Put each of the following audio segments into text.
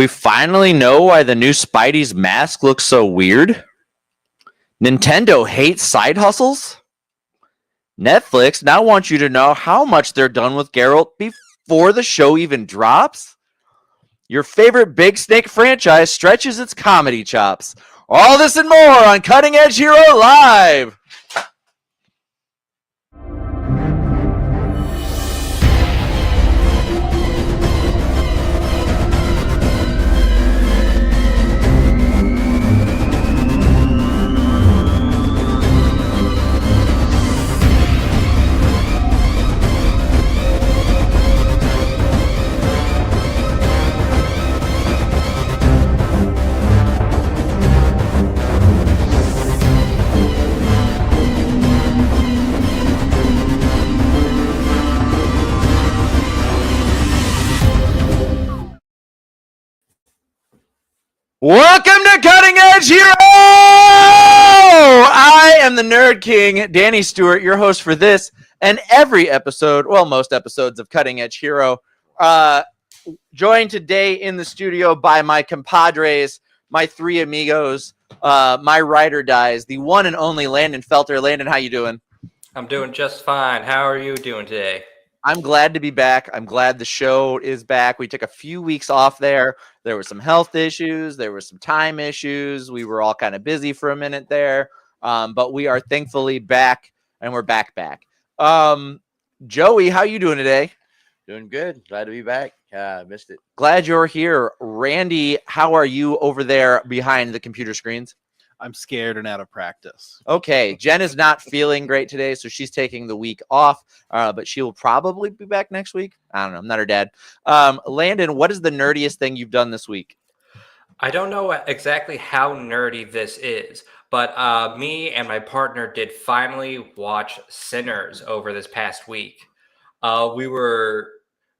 we finally know why the new Spidey's mask looks so weird? Nintendo hates side hustles? Netflix now wants you to know how much they're done with Geralt before the show even drops? Your favorite Big Snake franchise stretches its comedy chops. All this and more on Cutting Edge Hero Live! Welcome to Cutting Edge Hero! I am the Nerd King, Danny Stewart, your host for this and every episode, well, most episodes of Cutting Edge Hero. Joined today in the studio by my compadres, my three amigos, my ride or dies, the one and only Landon Felter. Landon, how you doing? I'm doing just fine. How are you doing today? I'm glad to be back. I'm glad the show is back. We took a few weeks off there. There were some health issues. There were some time issues. We were all kind of busy for a minute there. But we are thankfully back, and we're back. Joey, how you doing today? Doing good. Glad to be back. Missed it. Glad you're here. Randy, how are you over there behind the computer screens? I'm scared and out of practice. Okay, Jen is not feeling great today, so she's taking the week off, but she will probably be back next week. I don't know. I'm not her dad. Landon, what is the nerdiest thing you've done this week? I don't know exactly how nerdy this is, but me and my partner did finally watch Sinners over this past week.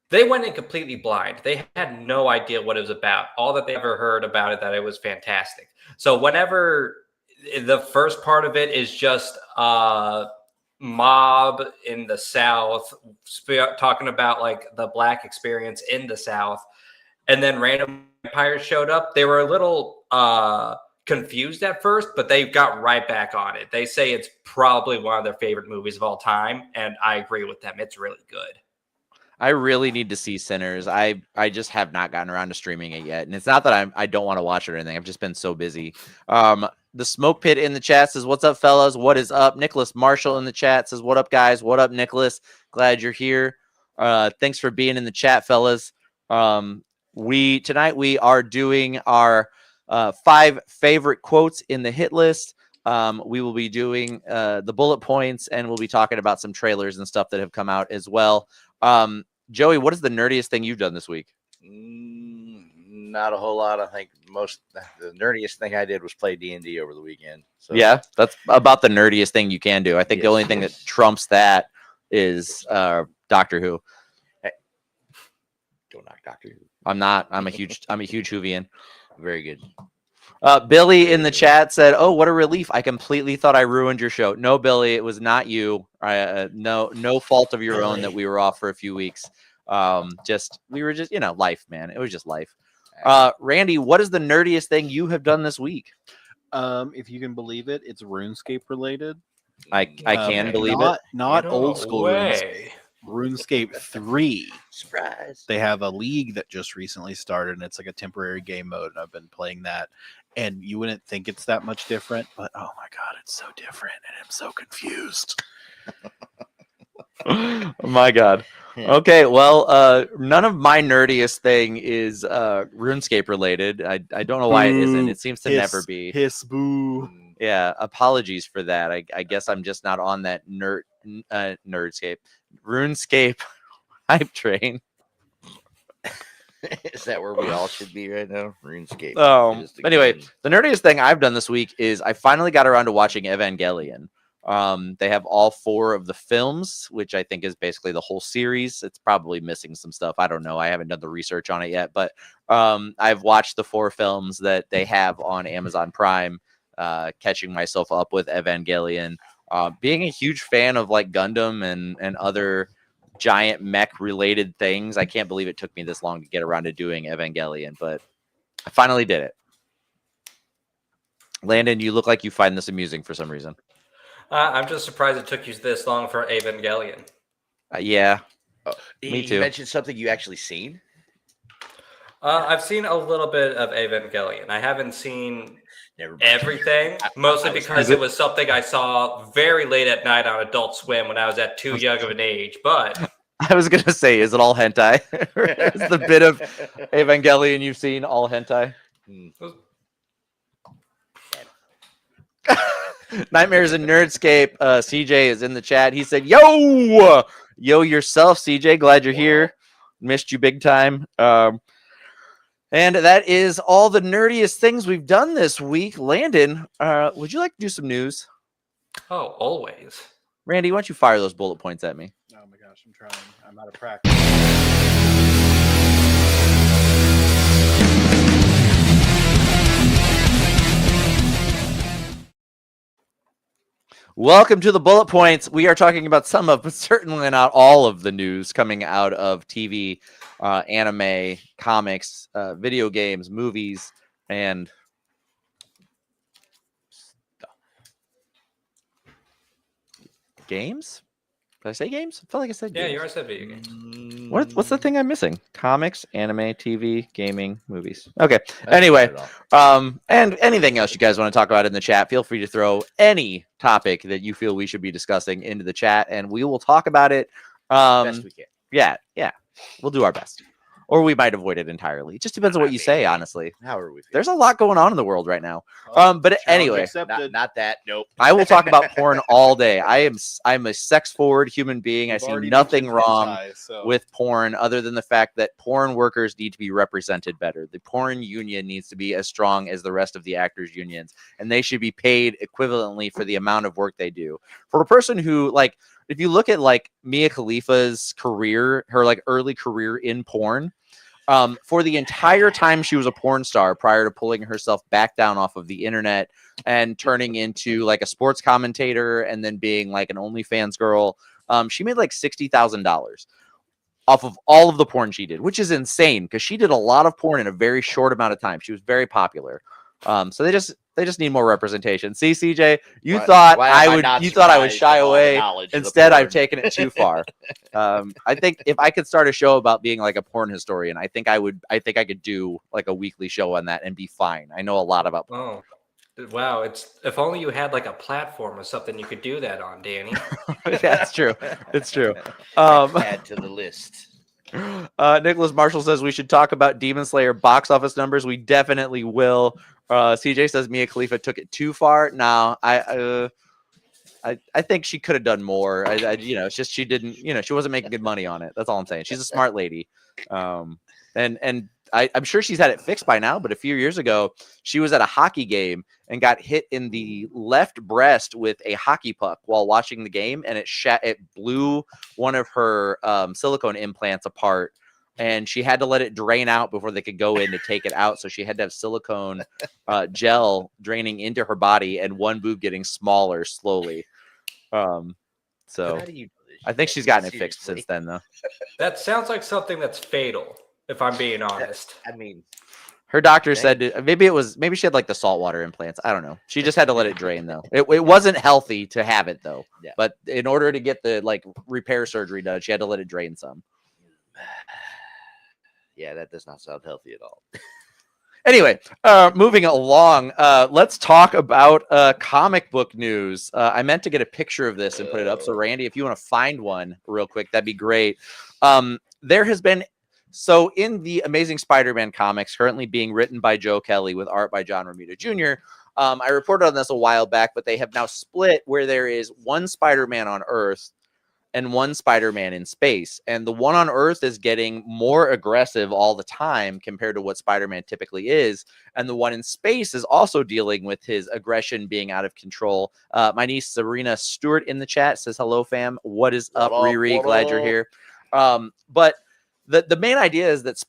They went in completely blind. They had no idea what it was about. All that they ever heard about it, that it was fantastic. So whenever the first part of it is just mob in the South talking about like the Black experience in the South, and then random vampires showed up, they were a little confused at first, but they got right back on it. They say it's probably one of their favorite movies of all time, and I agree with them. It's really good. I really need to see Sinners. I just have not gotten around to streaming it yet. And it's not that I don't want to watch it or anything. I've just been so busy. The Smoke Pit in the chat says, what's up, fellas? What is up? Nicholas Marshall in the chat says, what up, guys? What up, Nicholas? Glad you're here. Thanks for being in the chat, fellas. Tonight we are doing our 5 favorite quotes in the hit list. We will be doing the bullet points, and we'll be talking about some trailers and stuff that have come out as well. Joey, what is the nerdiest thing you've done this week? Not a whole lot. I think the nerdiest thing I did was play D&D over the weekend. So yeah, that's about the nerdiest thing you can do. I think the only thing that trumps that is Doctor Who. Hey, don't knock Doctor Who. I'm not. I'm a huge Whovian. Very good. Billy in the chat said, "Oh, what a relief! I completely thought I ruined your show." No, Billy, it was not you. No fault of your own that we were off for a few weeks. We were just life, man. It was just life. Randy, what is the nerdiest thing you have done this week? If you can believe it, it's RuneScape related. I can believe it. Not old school RuneScape 3. Surprise. They have a league that just recently started, and it's like a temporary game mode, and I've been playing that. And you wouldn't think it's that much different, but oh my god, it's so different, and I'm so confused. Oh my god. Okay, well, none of my nerdiest thing is RuneScape related. I don't know why it isn't. It seems to never be. Hiss boo. Yeah, apologies for that. I guess I'm just not on that RuneScape hype train. Is that where we all should be right now? RuneScape. Anyway, the nerdiest thing I've done this week is I finally got around to watching Evangelion. They have all 4 of the films, which I think is basically the whole series. It's probably missing some stuff. I don't know. I haven't done the research on it yet, but I've watched the 4 films that they have on Amazon Prime, catching myself up with Evangelion. Being a huge fan of like Gundam and other giant mech related things. I can't believe it took me this long to get around to doing Evangelion, but I finally did it. Landon, you look like you find this amusing for some reason. I'm just surprised it took you this long for Evangelion. Yeah, Me too. You mentioned something you actually seen. I've seen a little bit of Evangelion. I haven't seen Never mind. everything, mostly I was- because it was something I saw very late at night on Adult Swim when I was at too young of an age. But I was gonna say, is it all hentai? Is the bit of Evangelion you've seen all hentai? Nightmares in Nerdscape. CJ is in the chat. He said, yo yourself, CJ. Glad you're here. Missed you big time. And that is all the nerdiest things we've done this week. Landon, would you like to do some news? oh, always. Randy, why don't you fire those bullet points at me? Oh my gosh, I'm trying. I'm out of practice. Welcome to the bullet points. We are talking about some of, but certainly not all of the news coming out of TV, anime, comics, video games, movies, and games. Did I say games? I felt like I said Yeah, games. you already said video games. What's the thing I'm missing? Comics, anime, TV, gaming, movies. Okay. Anyway, and anything else you guys want to talk about in the chat, feel free to throw any topic that you feel we should be discussing into the chat, and we will talk about it. Best we can. Yeah, we'll do our best, or we might avoid it entirely. It just depends on what you say, honestly. How are we? There's a lot going on in the world right now. But Challenge anyway, accepted. Not that. Nope. I will talk about porn all day. I'm a sex forward human being. I You've see already nothing mentioned wrong hentai, so- with porn other than the fact that porn workers need to be represented better. The porn union needs to be as strong as the rest of the actors unions, and they should be paid equivalently for the amount of work they do. For a person who, like, if you look at like Mia Khalifa's career, her like early career in porn, for the entire time she was a porn star prior to pulling herself back down off of the internet and turning into like a sports commentator and then being like an OnlyFans girl, she made like $60,000 off of all of the porn she did, which is insane because she did a lot of porn in a very short amount of time. She was very popular. So they just need more representation. See, CJ, you thought I would shy away. Instead, I've taken it too far. I think if I could start a show about being like a porn historian, I think I could do like a weekly show on that and be fine. I know a lot about porn. Oh, wow. If only you had like a platform or something you could do that on, Danny. That's true. It's true. Add to the list. Nicholas Marshall says we should talk about Demon Slayer box office numbers. We definitely will. CJ says Mia Khalifa took it too far. No, I think she could have done more. It's just she didn't. She wasn't making good money on it. That's all I'm saying. She's a smart lady, and I'm sure she's had it fixed by now. But a few years ago, she was at a hockey game and got hit in the left breast with a hockey puck while watching the game, and it blew one of her silicone implants apart. And she had to let it drain out before they could go in to take it out. So she had to have silicone gel draining into her body and one boob getting smaller slowly. So How do you do this? I think she's gotten it fixed since then, though. That sounds like something that's fatal, if I'm being honest. I mean, Her doctor said maybe she had like the saltwater implants. I don't know. She just had to let it drain, though. It wasn't healthy to have it, though. Yeah. But in order to get the like repair surgery done, she had to let it drain some. yeah, that does not sound healthy at all. Anyway, moving along, let's talk about comic book news. I meant to get a picture of this and put it up. So, Randy, if you want to find one real quick, that'd be great. There has been, so in the Amazing Spider-Man comics, currently being written by Joe Kelly with art by John Romita Jr., I reported on this a while back, but they have now split where there is one Spider-Man on Earth and one Spider-Man in space. And the one on Earth is getting more aggressive all the time compared to what Spider-Man typically is. And the one in space is also dealing with his aggression being out of control. My niece Serena Stewart in the chat says, hello, fam. What is up, Riri? Glad you're here. But the main idea is that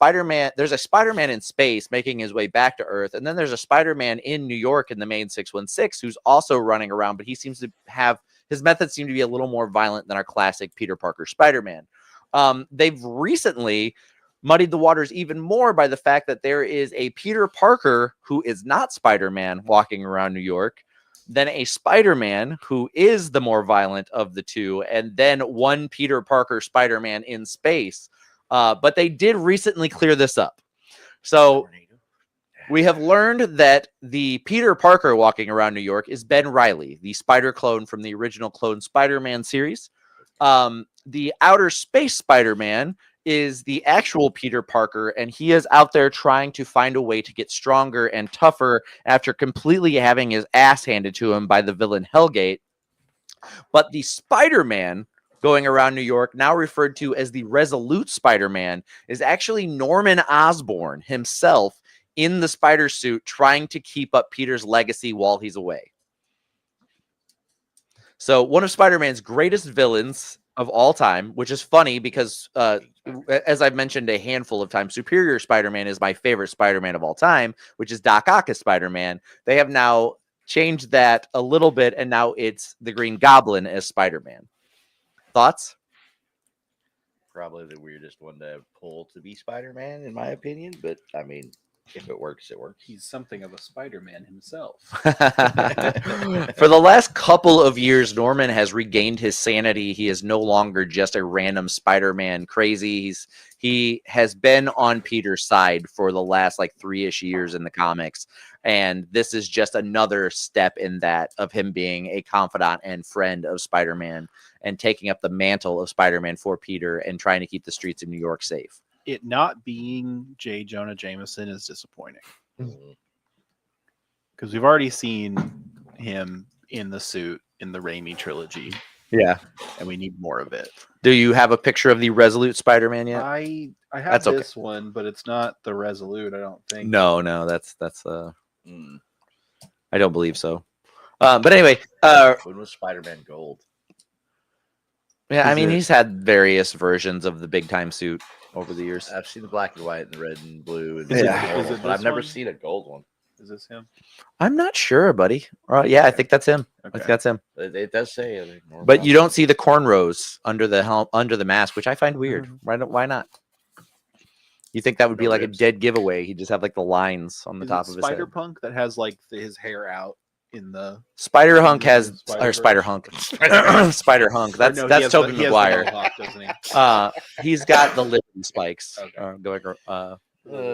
there's a Spider-Man in space making his way back to Earth. And then there's a Spider-Man in New York in the main 616 who's also running around, but he seems to have his methods seem to be a little more violent than our classic Peter Parker Spider-Man. They've recently muddied the waters even more by the fact that there is a Peter Parker who is not Spider-Man walking around New York, then a Spider-Man who is the more violent of the two, and then one Peter Parker Spider-Man in space. But they did recently clear this up. So we have learned that the Peter Parker walking around New York is Ben Reilly, the spider clone from the original Clone Spider-Man series. The outer space Spider-Man is the actual Peter Parker, and he is out there trying to find a way to get stronger and tougher after completely having his ass handed to him by the villain Hellgate. But the Spider-Man going around New York, now referred to as the Resolute Spider-Man, is actually Norman Osborn himself in the spider suit trying to keep up Peter's legacy while he's away. So one of Spider-Man's greatest villains of all time, which is funny because, as I've mentioned a handful of times, Superior Spider-Man is my favorite Spider-Man of all time, which is Doc Ock as Spider-Man. They have now changed that a little bit, and now it's the Green Goblin as Spider-Man. Thoughts? Probably the weirdest one to pull to be Spider-Man, in my opinion. But I mean, if it works, it works. He's something of a Spider-Man himself. For the last couple of years, Norman has regained his sanity. He is no longer just a random Spider-Man crazy. He has been on Peter's side for the last like 3-ish years in the comics. And this is just another step in that of him being a confidant and friend of Spider-Man and taking up the mantle of Spider-Man for Peter and trying to keep the streets of New York safe. It not being J. Jonah Jameson is disappointing. Because we've already seen him in the suit in the Raimi trilogy. Yeah. And we need more of it. Do you have a picture of the Resolute Spider-Man yet? I have That's okay. this one, but it's not the Resolute, I don't think. No, that's I don't believe so. But anyway, When was Spider-Man Gold? yeah, I mean, he's had various versions of the big time suit over the years. I've seen the black and white and the red and blue, and Yeah. Is it but I've this never one? seen a gold one. Is this him? I'm not sure, buddy. Yeah, I think that's him. I think that's him. It does say, I think, Norman But you don't Osborn. see the cornrows under the helm, under the mask, which I find weird. Why not? You think that would be No like ribs. a dead giveaway? He'd just have like the lines on the Is top it of his head. Spider-Punk that has like his hair out in the Spider Hunk has Spider-Verse? or Spider Hunk. Spider Hunk. Or That's no, he that's has Tobey he has the Maguire. mohawk, doesn't he? He's got the Liberty spikes Okay. going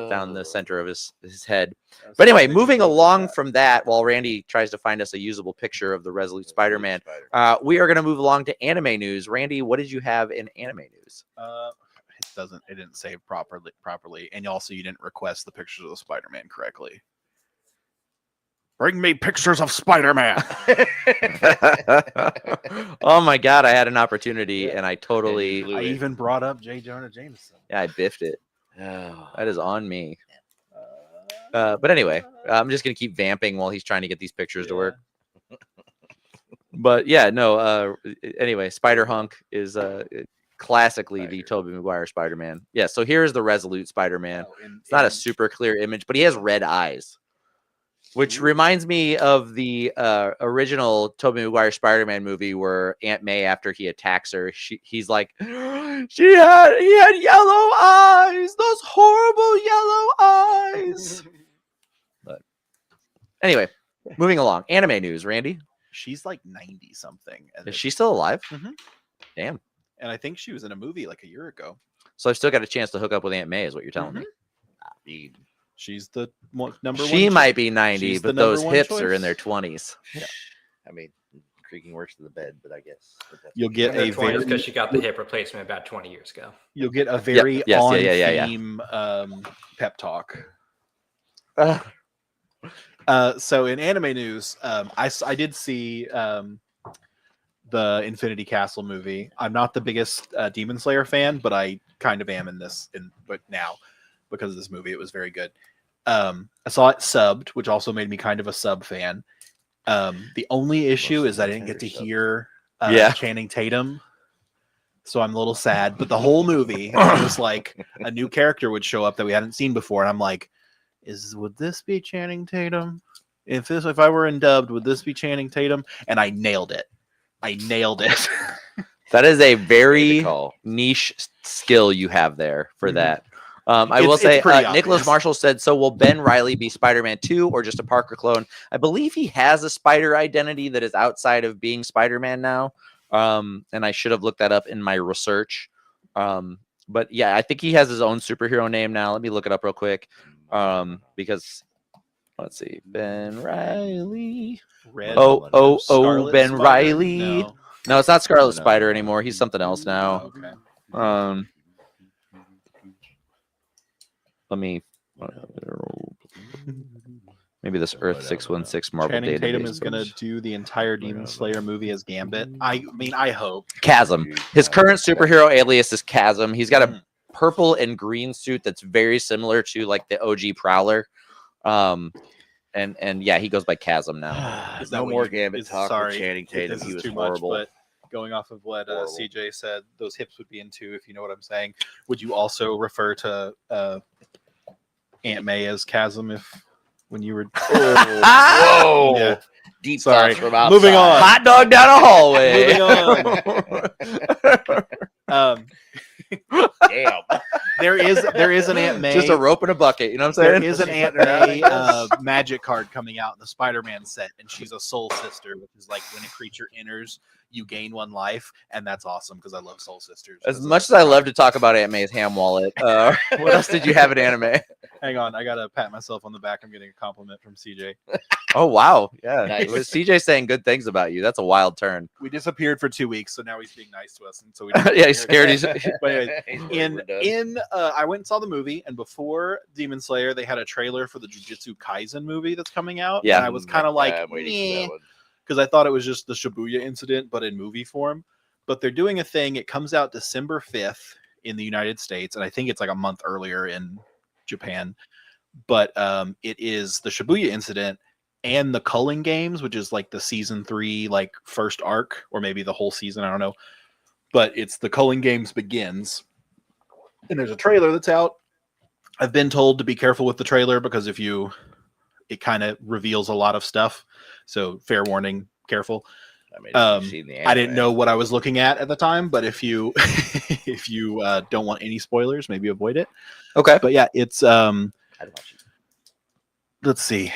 down the center of his head. That's But anyway, something moving to look along at. from that, while Randy tries to find us a usable picture of the Resolute Spider-Man, Spider. we are going to move along to anime news. Randy, what did you have in anime news? It didn't say properly, and also you didn't request the pictures of the Spider-Man correctly. Bring me pictures of Spider-Man. Oh my God, I had an opportunity and I totally, Blew I it. even brought up J. Jonah Jameson. I biffed it. Oh. That is on me. But anyway, I'm just going to keep vamping while he's trying to get these pictures to work. But yeah, no. Anyway, Spider Hunk is classically the Tobey Maguire Spider-Man. Yeah, so here's the Resolute Spider-Man. It's not a super clear image, but he has red eyes, which reminds me of the original Tobey Maguire Spider-Man movie where Aunt May, after he attacks her, he's like, he had yellow eyes, those horrible yellow eyes. But anyway, moving along. Anime news, Randy. She's like 90 something. Is she still alive? Mhm. Damn. And I think she was in a movie like a year ago. So I've still got a chance to hook up with Aunt May, is what you're telling me. Dude, She's the number one. She might be 90, she's the but those number one hips are in choice. their 20s. I mean, creaking works to the bed, but I guess You'll get a very because she got the hip replacement about 20 years ago. you'll get a very yes, on yeah. theme pep talk. So in anime news, I did see the Infinity Castle movie. I'm not the biggest Demon Slayer fan, but I kind of am but now because of this movie. It was very good. I saw it subbed, which also made me kind of a sub fan. The only issue is I didn't get to hear Channing Tatum, so I'm a little sad. But the whole movie, it was like a new character would show up that we hadn't seen before, and I'm like, would this be Channing Tatum? If I were in dubbed, would this be Channing Tatum? And I nailed it. That is a very call. niche skill you have there for that. I will It's say pretty Nicholas obvious. Marshall said, so will Ben Reilly be Spider-Man 2 or just a Parker clone? I believe he has a spider identity that is outside of being Spider-Man now. And I should have looked that up in my research. But yeah, I think he has his own superhero name now. Let me look it up real quick. Because let's see, Ben Reilly. Red, Ben Spider? Reilly. No. No, it's not Scarlet No. Spider anymore. He's something else Oh, now. okay. Let me. Maybe this Earth 616 Marvel Channing Tatum database is going to page. do the entire Demon Slayer movie as Gambit. I mean, I hope. Chasm. His current superhero alias is Chasm. He's got a purple and green suit that's very similar to like the OG Prowler. And yeah, he goes by Chasm now. Is that No what more you- Gambit is- talk sorry with Channing if Tatum. this He is was too horrible. much, but going off of what Horrible. CJ said, those hips would be into, if you know what I'm saying. Would you also refer to Aunt May as Chasm when you were? Whoa! Yeah. Deep Sorry. thoughts from outside. Moving on. Hot dog down a hallway. Moving on. Damn. There is an Aunt May. Just a rope and a bucket. You know what I'm There saying? is an Aunt They're out, May I guess. magic card coming out in the Spider-Man set, and she's a soul sister, which is like when a creature enters, you gain one life, and that's awesome because I love soul sisters. As much as I love to talk about Aunt May's ham wallet, what else did you have in anime? Hang on, I gotta pat myself on the back. I'm getting a compliment from CJ. Oh wow, yeah. Nice. With CJ saying good things about you. That's a wild turn. We disappeared for 2 weeks, so now he's being nice to us, and so we. Yeah, he's scared. He's But anyways, He's worried we're done. I went and saw the movie, and before Demon Slayer, they had a trailer for the Jujutsu Kaisen movie that's coming out. Yeah. and I was kind of like, I'm waiting for that one. because I thought it was just the Shibuya incident, but in movie form. But they're doing a thing. It comes out December 5th in the United States, and I think it's like a month earlier in Japan. But it is the Shibuya incident and the Culling Games, which is like the season 3, like first arc, or maybe the whole season. I don't know. But it's the Culling Games begins, and there's a trailer that's out. I've been told to be careful with the trailer because it kind of reveals a lot of stuff. So fair warning, careful. I mean, if you've seen the I didn't anime. know what I was looking at the time, but if you if you don't want any spoilers, maybe avoid it. okay. But yeah, it's I'd watch it. let's see.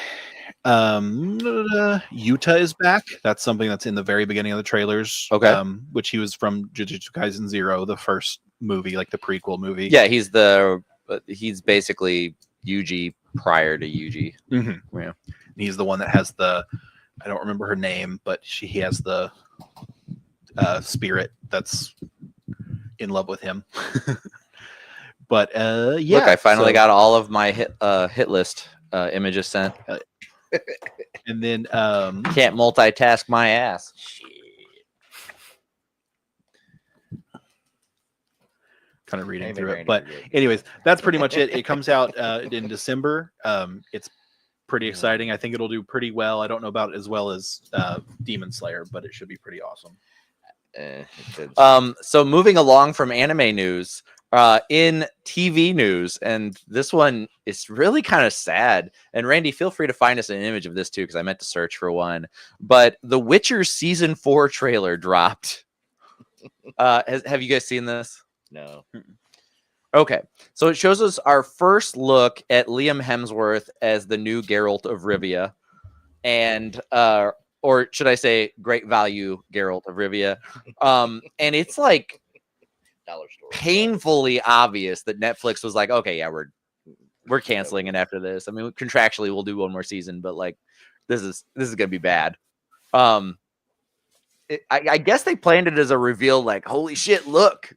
Yuta is back. That's something that's in the very beginning of the trailers. Okay. Which he was from Jujutsu Kaisen 0, the first movie, like the prequel movie. Yeah, he's basically Yuji prior to Yuji. Mm-hmm. Yeah. He's the one that has the, I don't remember her name, but he has the spirit that's in love with him. But yeah. Look, I finally so- got all of my hit list images sent. And then Can't multitask my ass. kind of reading Maybe through it. Randy But would get- anyways, that's pretty much it. It comes out in December. It's pretty exciting. I think it'll do pretty well. I don't know about as well as Demon Slayer, but it should be pretty awesome. So moving along from anime news, in TV news, and this one is really kind of sad. And Randy, feel free to find us an image of this too, because I meant to search for one. But The Witcher season 4 trailer dropped. Have you guys seen this? No. Okay, so it shows us our first look at Liam Hemsworth as the new Geralt of Rivia, and or should I say, great value Geralt of Rivia. And it's like Dollar store. painfully obvious that Netflix was like, okay, yeah, we're canceling it after this. I mean, contractually we'll do one more season, but like this is gonna be bad. I guess they planned it as a reveal, like, holy shit, look,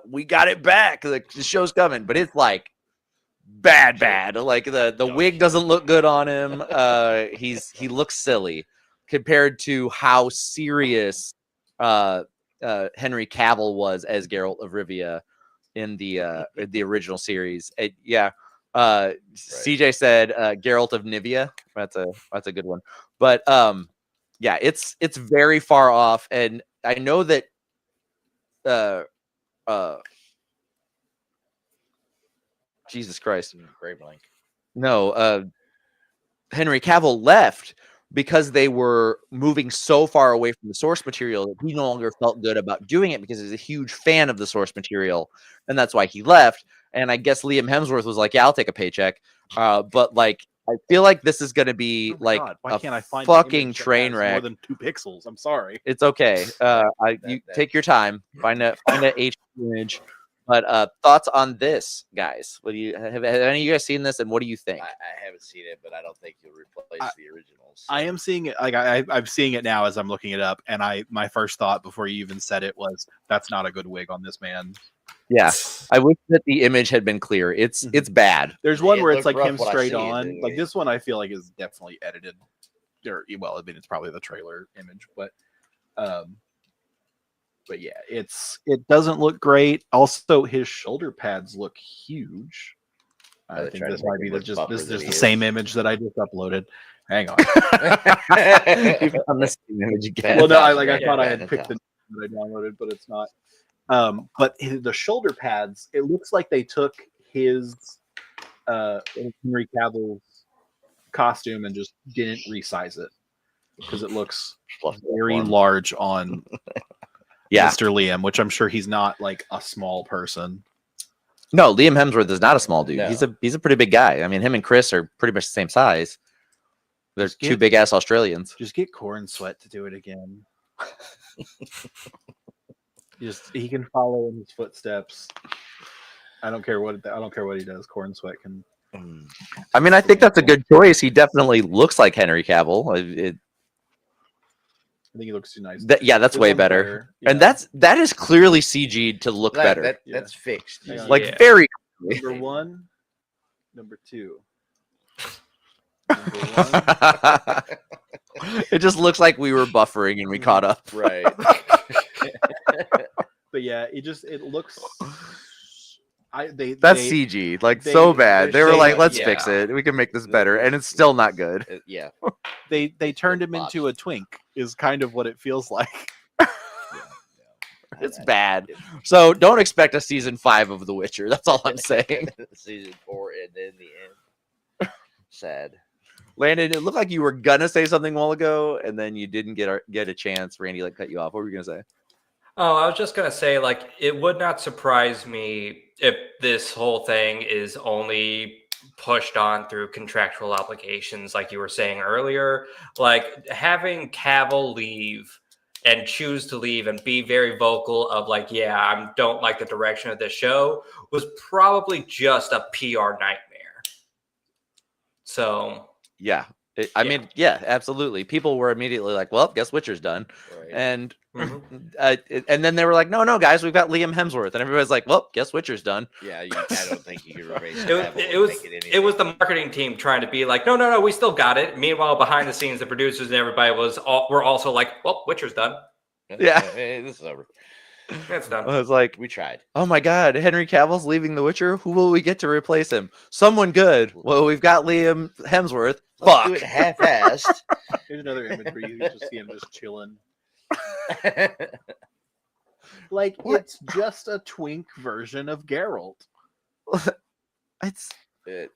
we got it back. The show's coming, but it's like bad. Like the wig doesn't look good on him. He looks silly compared to how serious Henry Cavill was as Geralt of Rivia in the original series. CJ said Geralt of Nivea. That's a good one. But yeah, it's very far off, and I know that Jesus Christ. Great blank. No, Henry Cavill left because they were moving so far away from the source material that he no longer felt good about doing it because he's a huge fan of the source material, and that's why he left. And I guess Liam Hemsworth was like, "Yeah, I'll take a paycheck," but like I feel like this is going to be Oh my like God, why a can't I find fucking an image that train has wreck. more than 2 pixels? I'm sorry. It's okay. You take your time. Find a HD image. But thoughts on this, guys? What do you have any of you guys seen this, and what do you think? I haven't seen it, but I don't think you'll replace the originals. I am seeing it. Like I'm seeing it now as I'm looking it up, and my first thought before you even said it was, "That's not a good wig on this man." Yeah, I wish that the image had been clear. It's bad. There's one It where it's looked like rough him when I straight see it, on. anyway. Like this one, I feel like is definitely edited. Or well, I mean, it's probably the trailer image, but yeah, it doesn't look great. Also, his shoulder pads look huge. I They're think trying to this make might be him look this buffer is than just he the is. same image that I just uploaded. Hang on. You found this image again. Well, no, I Fantastic. thought I Yeah, had picked the that I downloaded, but it's not. But the shoulder pads, it looks like they took his Henry Cavill's costume and just didn't resize it because it looks very large on Yeah. Mr. Liam, which I'm sure he's not like a small person. No, Liam Hemsworth is not a small dude. No. He's a pretty big guy. I mean, him and Chris are pretty much the same size. They're Just two get- big ass Australians. Just get Corn Sweat to do it again. He can follow in his footsteps. I don't care what he does. Corn Sweat can. I mean, I think that's a good choice. He definitely looks like Henry Cavill. I think he looks too nice. Yeah, that's This way one's better. Yeah. And that is clearly CG'd to look better. That's fixed. Hang on. Like Yeah. very number 1, number 2. Number 1. It just looks like we were buffering and we caught up. Right. But yeah, it looks. That's CG, like they- so bad. They were saying, like, "Let's yeah. fix it. We can make this better," and it's still not good. Yeah. They turned him Botched. into a twink. Is kind of what it feels like. It's bad. So don't expect a season 5 of The Witcher. That's all I'm saying. Season 4 and then the end. Sad. Landon, it looked like you were gonna say something a while ago, and then you didn't get a chance. Randy cut you off. What were you gonna say? Oh, I was just going to say, like, it would not surprise me if this whole thing is only pushed on through contractual obligations, like you were saying earlier. Like, having Cavill leave and choose to leave and be very vocal of, like, yeah, I don't like the direction of this show was probably just a PR nightmare. So, Yeah. I mean, yeah, absolutely. People were immediately like, "Well, guess Witcher's done," Right. and mhm. and then they were like, "No, guys, we've got Liam Hemsworth," and everybody's like, "Well, guess Witcher's done." Yeah, I don't think you can replace It was the marketing team trying to be like, no, we still got it. Meanwhile, behind the scenes, the producers and everybody were also like, well, Witcher's done. Yeah. Hey, this is over. It's done. I was like, We tried. "Oh my God, Henry Cavill's leaving The Witcher. Who will we get to replace him? Someone good." Well, we've got Liam Hemsworth. Let's Fuck. do it half-assed. Here's another image where you just see him just chilling. Like What? it's just a twink version of Geralt. It's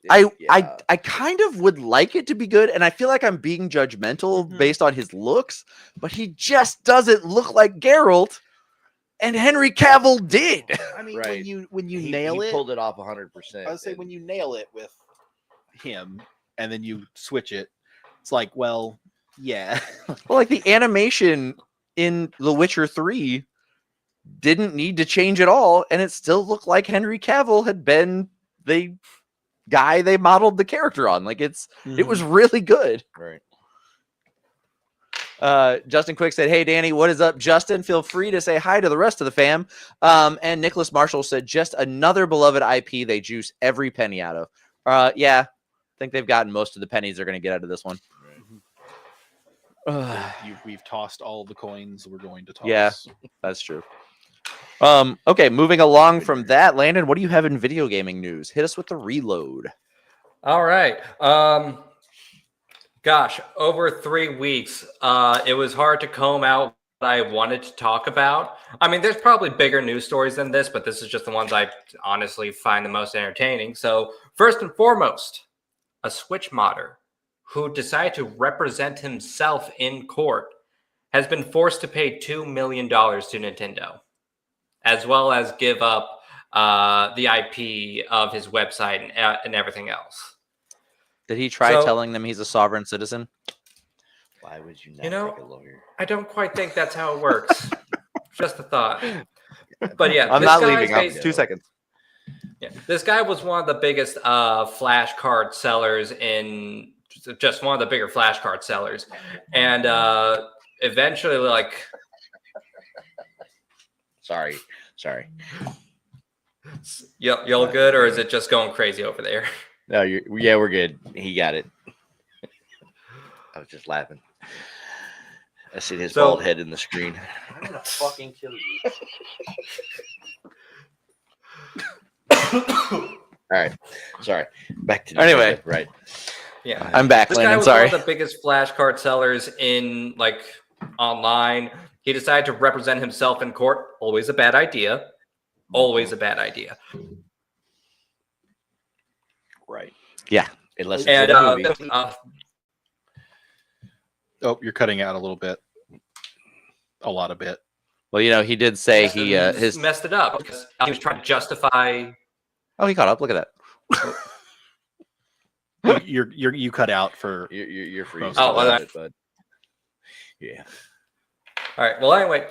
I yeah. kind of would like it to be good, and I feel like I'm being judgmental Mhm. based on his looks, but he just doesn't look like Geralt, and Henry Cavill did. I mean, Right. when you he, nail he it, pulled it off 100%. I would say when you nail it with him and then you switch it, it's like, well, yeah. Well, like the animation in The Witcher 3 didn't need to change at all, and it still looked like Henry Cavill had been the guy they modeled the character on. Like it was really good. right. Justin Quick said, "Hey Danny, what is up, Justin? Feel free to say hi to the rest of the fam." And Nicholas Marshall said, "Just another beloved IP they juice every penny out of." Yeah, I think they've gotten most of the pennies they're going to get out of this one. We've tossed all the coins we're going to toss. Yeah. That's true. Okay, moving along from that, Landon, what do you have in video gaming news? Hit us with the reload. All right. Gosh, over 3 weeks, it was hard to comb out what I wanted to talk about. I mean, there's probably bigger news stories than this, but this is just the ones I honestly find the most entertaining. So first and foremost, a Switch modder who decided to represent himself in court, has been forced to pay $2 million to Nintendo, as well as give up the IP of his website and everything else. Did he try telling them he's a sovereign citizen? Why would you not You know, take a lawyer? I don't quite think that's how it works. Just a thought. But yeah, I'm this not guy's leaving. based- 2 seconds. Yeah, this guy was one of the biggest flashcard sellers just one of the bigger flashcard sellers, and eventually, like, Sorry. y'all good, or is it just going crazy over there? No, we're good. He got it. I was just laughing. I see his bald head in the screen. I'm gonna fucking kill you. All right. Sorry. Back to Anyway. Right. Yeah, I'm back, this guy Landon. was Sorry. one of the biggest flashcard sellers in online. He decided to represent himself in court. Always a bad idea. Always a bad idea. Right. Yeah. Unless it's And in a movie. Oh, you're cutting out a little bit. A lot of bit. Well, he did say he his. messed it up because he was trying to justify. Oh, he caught up. Look at that. You cut out for. You're free. Oh, well, but yeah. All right. Well, anyway,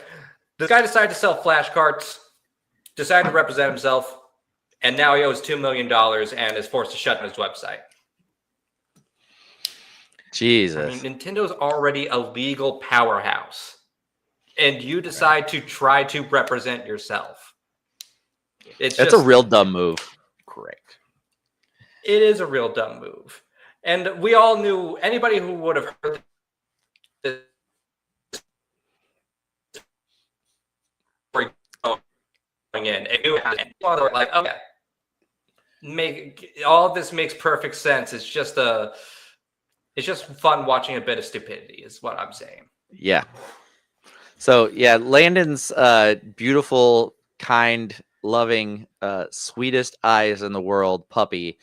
this guy decided to sell flashcards, decided to represent himself, and now he owes $2 million and is forced to shut down his website. Jesus. I mean, Nintendo's already a legal powerhouse, and you decide to try to represent yourself. That's a real dumb move. Correct. It is a real dumb move. And we all knew, anybody who would have heard this going in, it knew it. Like, okay, all of this makes perfect sense. It's just fun watching a bit of stupidity, is what I'm saying. Yeah. So yeah, Landon's beautiful, kind, loving, sweetest eyes in the world puppy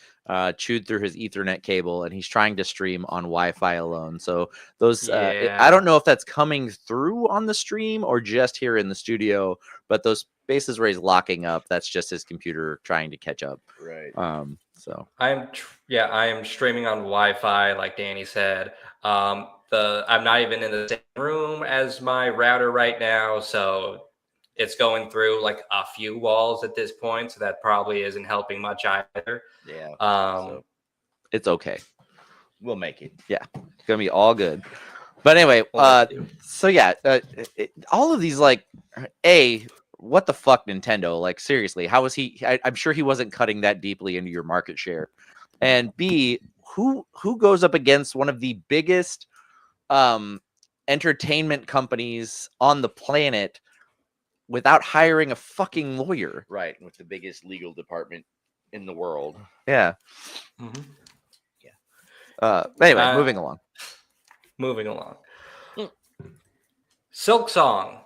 chewed through his Ethernet cable, and he's trying to stream on Wi-Fi alone. So those, I don't know if that's coming through on the stream or just here in the studio, but those spaces where he's locking up, that's just his computer trying to catch up. Right. So I am streaming on Wi-Fi, like Danny said. I'm not even in the same room as my router right now, so it's going through like a few walls at this point, so that probably isn't helping much either. Yeah. So it's okay. We'll make it. Yeah, it's gonna be all good. But anyway, so yeah, all of these, like, what the fuck, Nintendo? Like, seriously, how was he? I'm sure he wasn't cutting that deeply into your market share. And B, who goes up against one of the biggest entertainment companies on the planet without hiring a fucking lawyer? Right. With the biggest legal department in the world. Yeah. Mhm. Anyway, moving along. Moving along. Silk Song.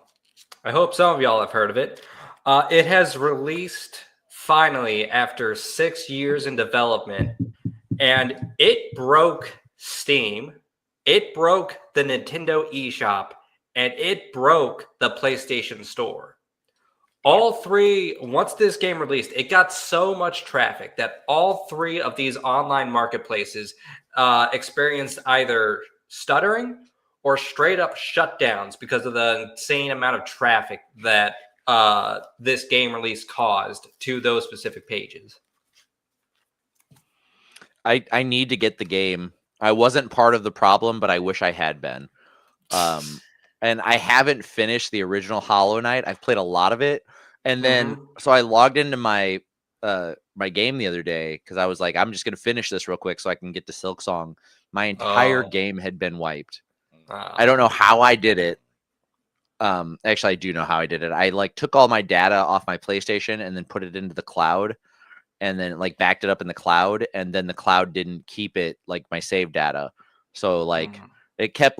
I hope some of y'all have heard of it. It has released finally after 6 years in development, and it broke Steam. It broke the Nintendo eShop, and it broke the PlayStation Store. All three, once this game released, it got so much traffic that all three of these online marketplaces experienced either stuttering or straight up shutdowns because of the insane amount of traffic that this game release caused to those specific pages. I need to get the game. I wasn't part of the problem, but I wish I had been. And I haven't finished the original Hollow Knight. I've played a lot of it. And then, so I logged into my my game the other day because I was like, I'm just going to finish this real quick so I can get to Silk Song. My entire game had been wiped. I don't know how I did it. Actually, I do know how I did it. I took all my data off my PlayStation and then put it into the cloud, and then backed it up in the cloud, and then the cloud didn't keep it my save data. So it kept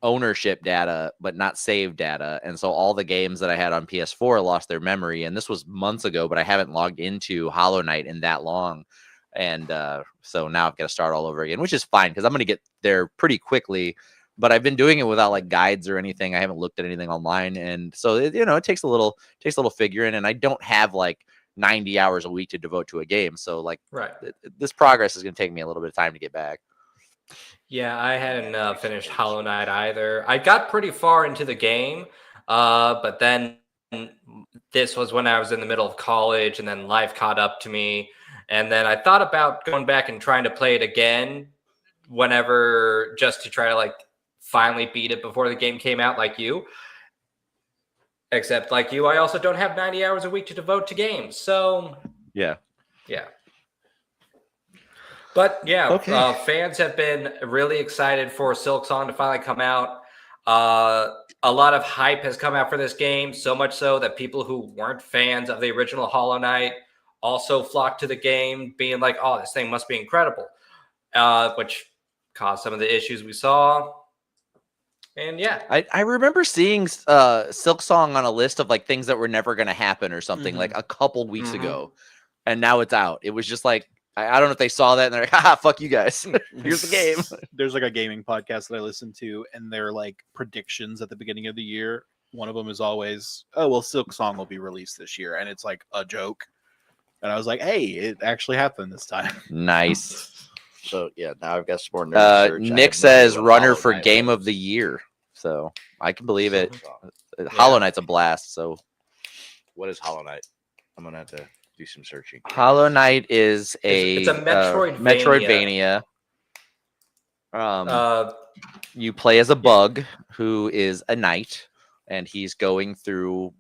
ownership data but not save data, and so all the games that I had on PS4 lost their memory. And this was months ago, but I haven't logged into Hollow Knight in that long. And so now I've got to start all over again, which is fine because I'm going to get there pretty quickly. But I've been doing it without like guides or anything. I haven't looked at anything online, and so it takes a little figuring. And I don't have like 90 hours a week to devote to a game, so like Right. This progress is going to take me a little bit of time to get back. Yeah, I hadn't finished Hollow Knight either. I got pretty far into the game, but then this was when I was in the middle of college, and then life caught up to me. And then I thought about going back and trying to play it again whenever, just to try to like finally beat it before the game came out, like you. Except like you, I also don't have 90 hours a week to devote to games. So Yeah. But yeah, Okay. fans have been really excited for Silk Song to finally come out. A lot of hype has come out for this game, so much so that people who weren't fans of the original Hollow Knight also flocked to the game, being like, oh, this thing must be incredible, which caused some of the issues we saw. And yeah, I remember seeing Silk Song on a list of like things that were never going to happen or something like a couple weeks ago, and now it's out. It was just like I don't know if they saw that and they're like, haha, fuck you guys. Here's the game. There's like a gaming podcast that I listen to, and they're like predictions at the beginning of the year. One of them is always, oh, well, Silk Song will be released this year, and it's like a joke. And I was like, hey, it actually happened this time. Nice. So yeah, now I've got some more nerd research. I Nick have no says idea what runner Hollow for Knight game was. of the year. So I can believe it. Silk Song. Hollow Knight's a blast. So What is Hollow Knight? I'm gonna have to do some searching. Hollow Knight is it's a Metroidvania. Metroidvania. You play as a bug who is a knight, and he's going through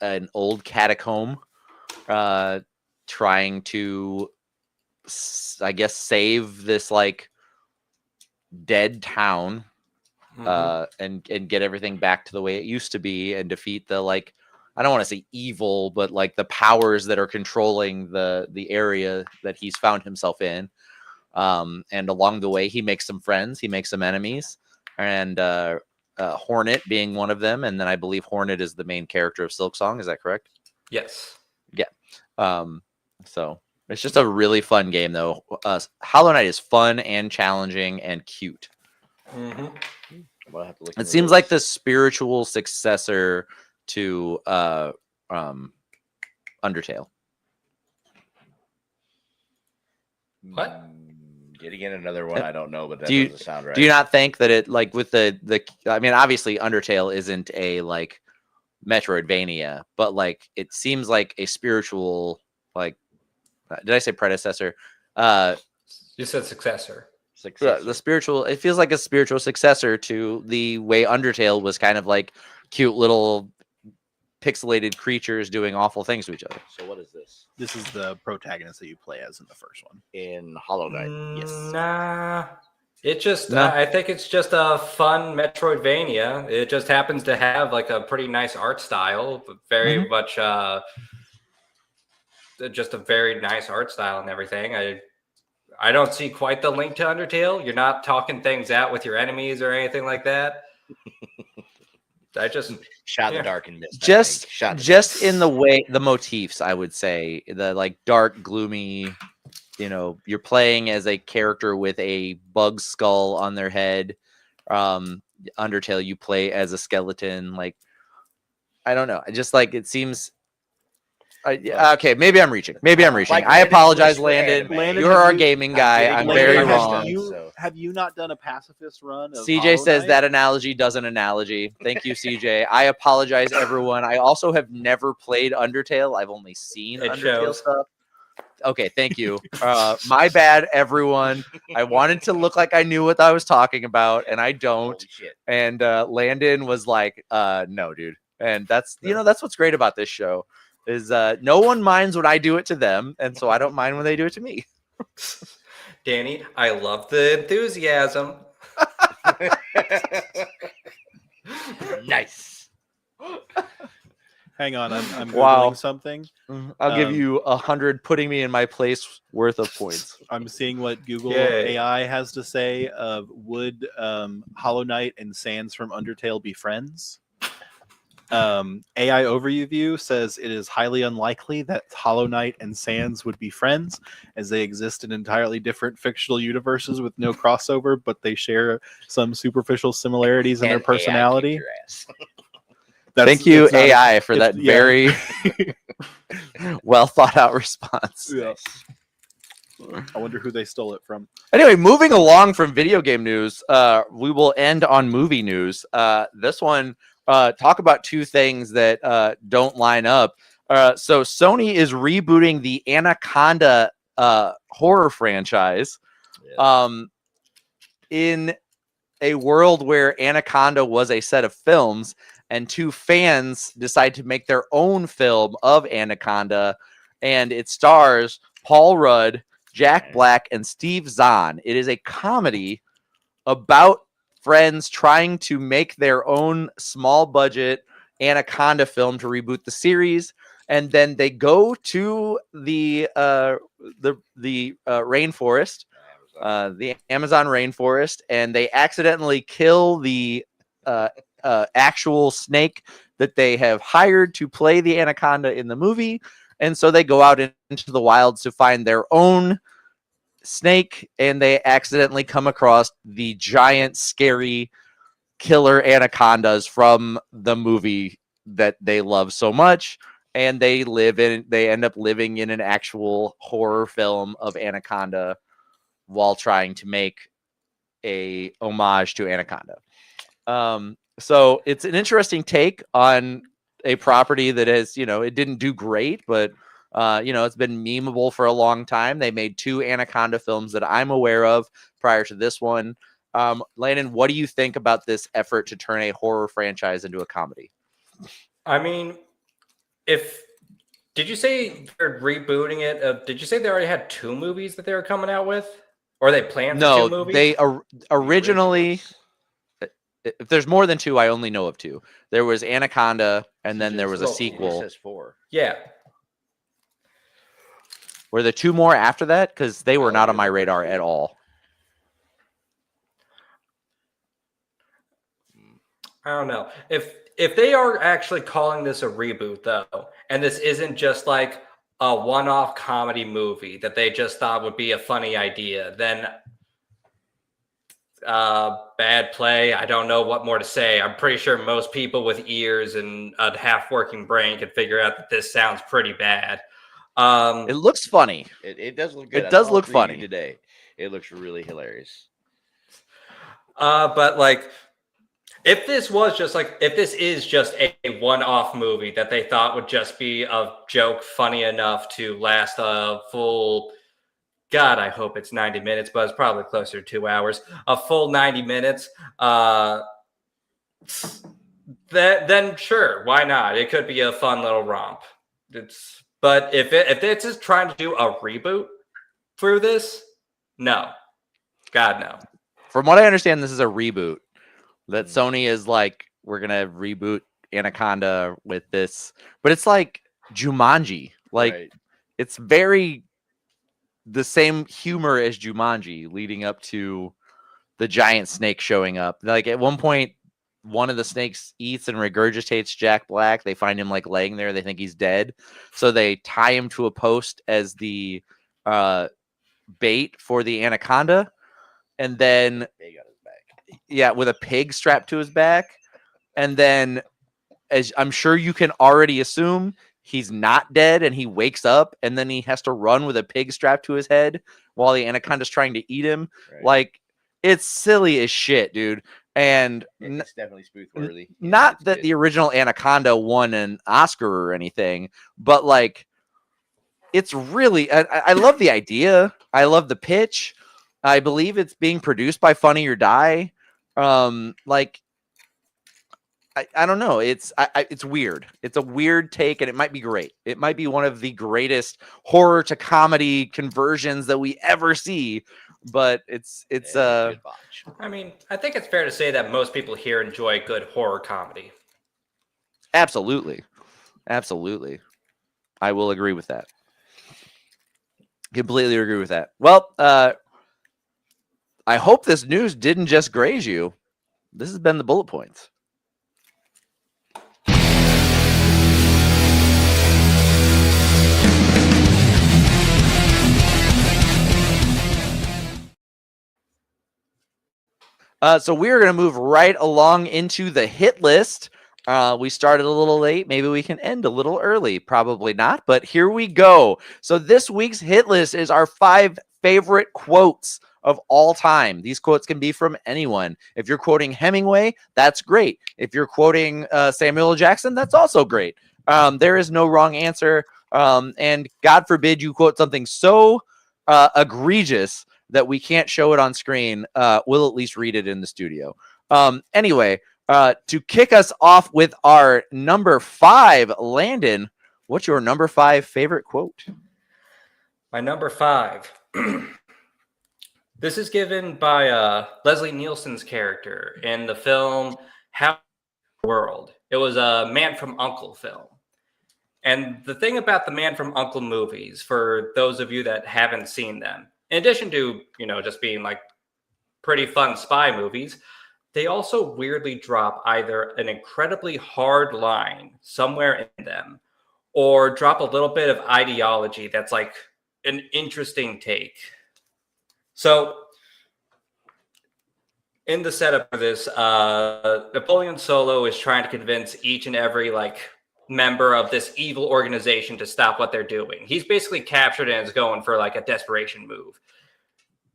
an old catacomb, trying to, I guess, save this like dead town, and get everything back to the way it used to be, and defeat the like, I don't want to say evil, but like the powers that are controlling the area that he's found himself in. And along the way, he makes some friends, he makes some enemies, and Hornet being one of them. And then I believe Hornet is the main character of Silk Song. Is that correct? Yes. Yeah. So it's just a really fun game, though. Hollow Knight is fun and challenging and cute. I'm gonna have to look It into seems this. like the spiritual successor to Undertale. What? Yet again, another one I don't know, but that Do you- doesn't sound right. Do you not think that it, like, with the I mean, obviously Undertale isn't a like Metroidvania, but like it seems like a spiritual, like, did I say predecessor? You said successor. The spiritual, it feels like a spiritual successor to the way Undertale was kind of like cute little pixelated creatures doing awful things to each other. So what is this? This is the protagonist that you play as in the first one. In Hollow Knight. Yes. Nah. It just, No. I think it's just a fun Metroidvania. It just happens to have like a pretty nice art style, but very much, just a very nice art style and everything. I don't see quite the link to Undertale. You're not talking things out with your enemies or anything like that. I just Shot in the dark and missed. Just in the way, the motifs, I would say, the like dark, gloomy, you're playing as a character with a bug skull on their head. Undertale, you play as a skeleton. Like, I don't know. I just like, it seems. Okay, maybe I'm reaching. Like I apologize, Landon. Landon. You're our gaming guy. I'm very Landon, wrong. Have you not done a pacifist run? Of CJ Hollow says Knight? that analogy does an analogy. Thank you, CJ. I apologize, everyone. I also have never played Undertale. I've only seen It Undertale shows. stuff. Okay, thank you. My bad, everyone. I wanted to look like I knew what I was talking about, and I don't. Holy shit. And Landon was like, no, dude. And that's that's what's great about this show is no one minds when I do it to them, and so I don't mind when they do it to me. Danny, I love the enthusiasm. Nice. Hang on, I'm Wow. Googling something. I'll give you 100 putting me in my place worth of points. I'm seeing what Google Yay. AI has to say of would Hollow Knight and Sans from Undertale be friends? AI Overview says it is highly unlikely that Hollow Knight and Sans would be friends, as they exist in entirely different fictional universes with no crossover, but they share some superficial similarities in their And AI kicked personality. your ass. Thank you, it's not a- AI, for it's- that yeah. very well thought out response. Yeah. I wonder who they stole it from. Anyway, moving along from video game news, we will end on movie news. This one, talk about two things that don't line up. So Sony is rebooting the Anaconda horror franchise. Yeah. In a world where Anaconda was a set of films, and two fans decide to make their own film of Anaconda, and it stars Paul Rudd, Jack Black, and Steve Zahn. It is a comedy about friends trying to make their own small budget Anaconda film to reboot the series, and then they go to the rainforest, the Amazon rainforest, and they accidentally kill the actual snake that they have hired to play the Anaconda in the movie. And so they go out into the wilds to find their own snake, and they accidentally come across the giant, scary killer anacondas from the movie that they love so much. And they end up living in an actual horror film of Anaconda while trying to make a homage to Anaconda. So it's an interesting take on a property that has, it didn't do great, but it's been memeable for a long time. They made two Anaconda films that I'm aware of prior to this one. Landon, what do you think about this effort to turn a horror franchise into a comedy? I mean, did you say they're rebooting it? Did you say they already had two movies that they were coming out with? Or they planned for two No, movies? they originally, if there's more than two, I only know of two. There was Anaconda, and then there was a sequel. Says 4. Yeah. Were there two more after that? Because they were not on my radar at all. I don't know. If they are actually calling this a reboot, though, and this isn't just like a one-off comedy movie that they just thought would be a funny idea, then bad play. I don't know what more to say. I'm pretty sure most people with ears and a half-working brain could figure out that this sounds pretty bad. It looks funny. It does look good. It does look funny today. It looks really hilarious. But like, if this is just a one-off movie that they thought would just be a joke funny enough to last a full, God, I hope it's 90 minutes, but it's probably closer to 2 hours, a full 90 minutes, then sure, why not? It could be a fun little romp. But if it's just trying to do a reboot through this, no. God, no. From what I understand, this is a reboot. That Sony is like, we're going to reboot Anaconda with this. But it's like Jumanji. Like, Right. It's very the same humor as Jumanji leading up to the giant snake showing up. Like, at one point, one of the snakes eats and regurgitates Jack Black. They find him like laying there. They think he's dead. So they tie him to a post as the bait for the Anaconda. And then, yeah, with a pig strapped to his back. And then, as I'm sure you can already assume, he's not dead and he wakes up and then he has to run with a pig strapped to his head while the anaconda's trying to eat him. Right. Like, it's silly as shit, dude. And it's definitely spoof worthy. Not that the original Anaconda won an Oscar or anything, but like, it's really, I love the idea. I love the pitch. I believe it's being produced by Funny or Die. Like, I don't know. It's weird. It's a weird take, and it might be great. It might be one of the greatest horror to comedy conversions that we ever see. But it's I mean, I think it's fair to say that most people here enjoy good horror comedy. Absolutely. I will agree with that. Completely agree with that. Well, I hope this news didn't just graze you. This has been the Bullet Points. So we are going to move right along into the hit list. We started a little late. Maybe we can end a little early. Probably not, but here we go. So this week's hit list is our 5 favorite quotes of all time. These quotes can be from anyone. If you're quoting Hemingway, that's great. If you're quoting Samuel L. Jackson, that's also great. There is no wrong answer. And God forbid you quote something so egregious that we can't show it on screen. We'll at least read it in the studio. Anyway, to kick us off with our number 5, Landon, what's your number 5 favorite quote? My number 5. This is given by Leslie Nielsen's character in the film How the World. It was a Man from U.N.C.L.E. film. And the thing about the Man from U.N.C.L.E. movies, for those of you that haven't seen them, in addition to, just being like pretty fun spy movies, they also weirdly drop either an incredibly hard line somewhere in them or drop a little bit of ideology that's like an interesting take. So in the setup of this, Napoleon Solo is trying to convince each and every member of this evil organization to stop what they're doing. He's basically captured and is going for a desperation move.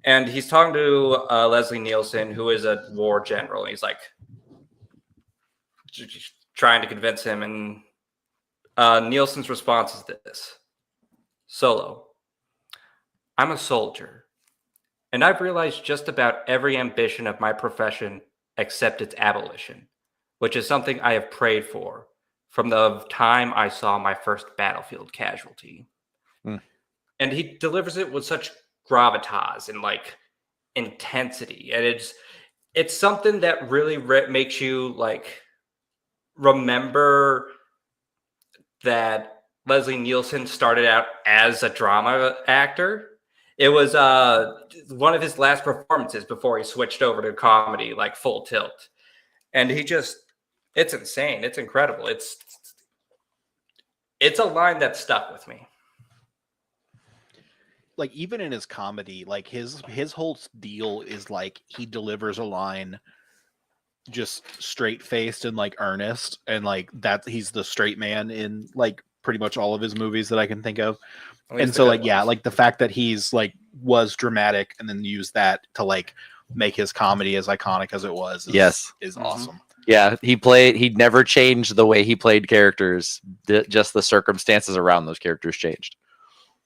And he's talking to Leslie Nielsen, who is a war general. And he's trying to convince him. And Nielsen's response is this: Solo, I'm a soldier. And I've realized just about every ambition of my profession except its abolition, which is something I have prayed for from the time I saw my first battlefield casualty. And he delivers it with such gravitas and intensity. And it's something that really makes you remember that Leslie Nielsen started out as a drama actor. It was one of his last performances before he switched over to comedy, Full Tilt. And it's insane. It's incredible. It's a line that stuck with me. Even in his comedy, his whole deal is he delivers a line just straight faced and earnest, and that he's the straight man in pretty much all of his movies that I can think of. And so the fact that he's was dramatic and then used that to make his comedy as iconic as it was is awesome. Yeah, he never changed the way he played characters. Just the circumstances around those characters changed.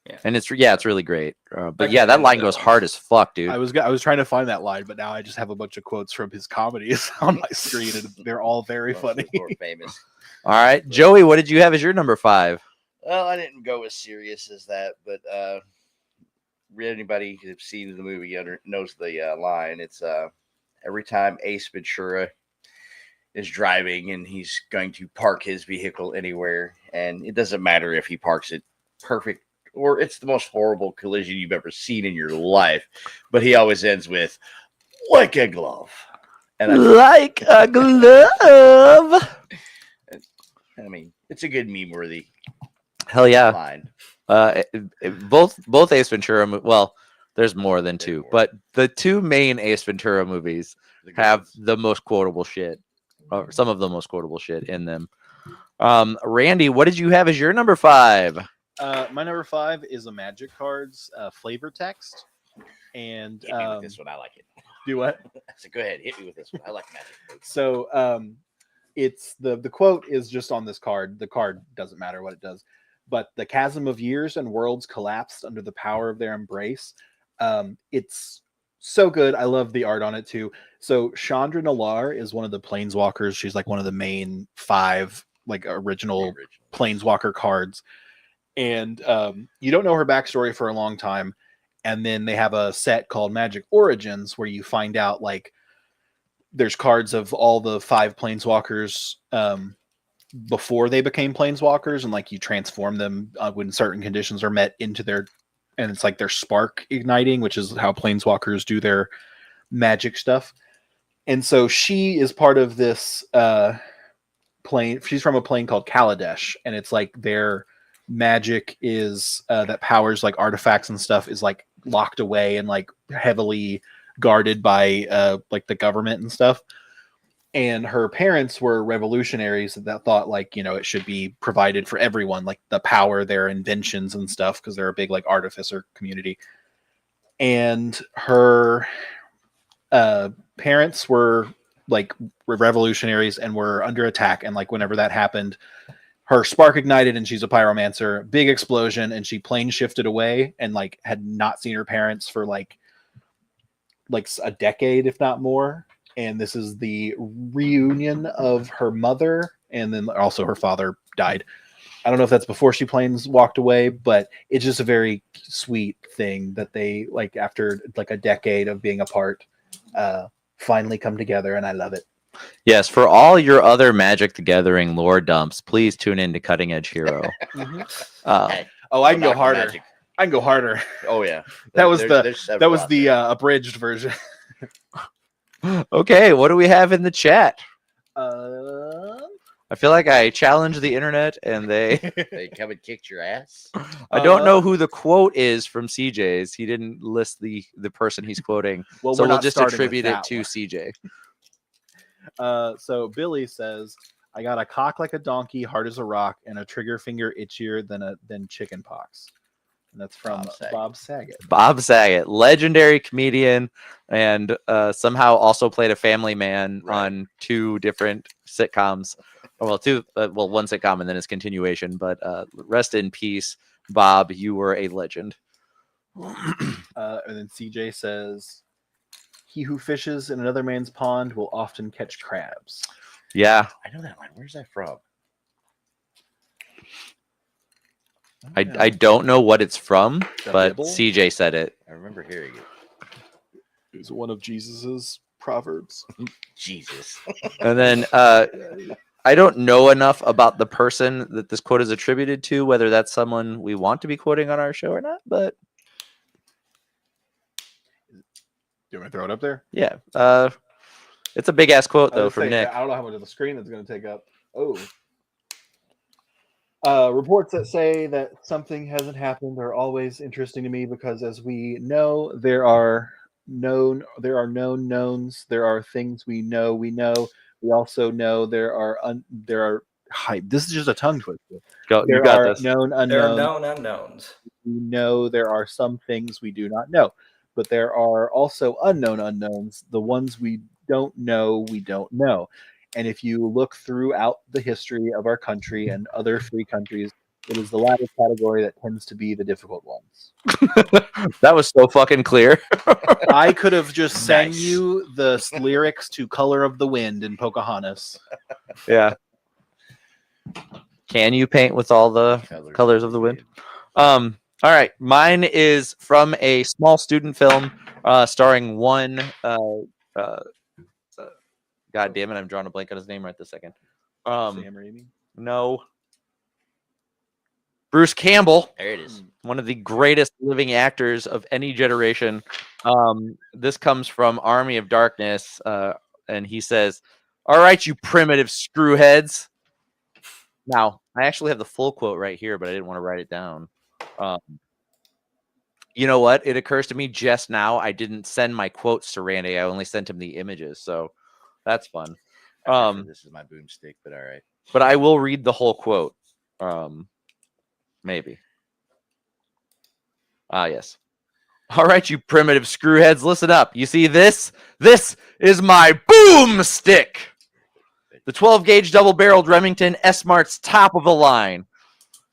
Yeah. And it's really great. But yeah, that line goes hard as fuck, dude. I was trying to find that line, but now I just have a bunch of quotes from his comedies on my screen, and they're all very funny. More famous. All right, Joey, what did you have as your number 5? Well, I didn't go as serious as that, but anybody who's seen the movie knows the line. It's every time Ace Ventura is driving and he's going to park his vehicle anywhere, and it doesn't matter if he parks it perfect or it's the most horrible collision you've ever seen in your life, but he always ends with like a glove. And like a glove. I mean, it's a good meme-worthy. Hell yeah. Line. Both Ace Ventura. Well, there's more than 2, but the 2 main Ace Ventura movies have the most quotable shit, or some of the most quotable shit in them. Randy, what did you have as your number 5? My number 5 is a Magic Cards flavor text, and hit me with this one. I like it. Do what? So go ahead, hit me with this one. I like Magic Cards. So it's the quote is just on this card. The card doesn't matter what it does. But the chasm of years and worlds collapsed under the power of their embrace. It's so good. I love the art on it too. So Chandra Nalaar is one of the planeswalkers. She's one of the main 5 original planeswalker cards. And you don't know her backstory for a long time. And then they have a set called Magic Origins where you find out there's cards of all the 5 planeswalkers before they became planeswalkers, and you transform them when certain conditions are met into their, and it's their spark igniting, which is how planeswalkers do their magic stuff. And so she is part of this plane. She's from a plane called Kaladesh, and it's their magic is that powers artifacts and stuff is locked away and heavily guarded by like the government and stuff. And her parents were revolutionaries that thought like, you know, it should be provided for everyone, like the power, their inventions and stuff, because they're a big like artificer community. And her parents were like revolutionaries and were under attack. And like whenever that happened, her spark ignited and she's a pyromancer, big explosion, and she plane shifted away and like had not seen her parents for like a decade, if not more. And this is the reunion of her mother, and then also her father died. I don't know if that's before she planes walked away, but it's just a very sweet thing that they like after like a decade of being apart, finally come together, and I love it. Yes, for all your other Magic the Gathering lore dumps, please tune in to Cutting Edge Hero. Hey, Oh, I can go Dr. harder. Magic. I can go harder. Oh yeah, That was There's that several was out the there. abridged version. Okay, what do we have in the chat? Uh, I feel like I challenged the internet and they They come and kicked your ass. I don't know who the quote is from CJ's. He didn't list the person he's quoting. well, So we're we'll not just starting with attribute it that to one. CJ. So Billy says, "I got a cock like a donkey, hard as a rock, and a trigger finger itchier than chicken pox." And that's from Bob Saget. Bob Saget, legendary comedian, and somehow also played a family man on 2 different sitcoms. Well, one sitcom and then his continuation. But rest in peace, Bob. You were a legend. And then CJ says, "He who fishes in another man's pond will often catch crabs." Yeah, I know that one. Where's that from? I don't know what it's from, The but Bible? CJ said it. I remember hearing it. It was one of Jesus's proverbs. Jesus. And then I don't know enough about the person that this quote is attributed to, whether that's someone we want to be quoting on our show or not. But Do you want to throw it up there? yeah, it's a big ass quote though from Nick. I don't know how much of the screen it's going to take up. Oh. Reports that say that something hasn't happened are always interesting to me because, as we know, there are known knowns. There are things we know. We also know there are hype. This is just a tongue twister. You There got are this. known There are unknowns. known unknowns. We know there are some things we do not know, but there are also unknown unknowns. The ones we don't know, we don't know. And if you look throughout the history of our country and other free countries, it is the latter category that tends to be the difficult ones. That was so fucking clear. I could have just sang Nice. you the lyrics to Color of the Wind in Pocahontas. Yeah. Can you paint with all the colors of the wind? All right. Mine is from a small student film starring one God damn it, I'm drawing a blank on his name right this second. Sam Raimi. No. Bruce Campbell, There it is. one of the greatest living actors of any generation. This comes from Army of Darkness, and he says, "All right, you primitive screwheads." Now, I actually have the full quote right here, but I didn't want to write it down. You know what? It occurs to me just now, I didn't send my quotes to Randy. I only sent him the images, so that's fun. This is my boomstick, but all right. But I will read the whole quote. Maybe. Yes. All right, you primitive screwheads, listen up. You see this? This is my boomstick. The 12-gauge double-barreled Remington S-Mart's top of the line.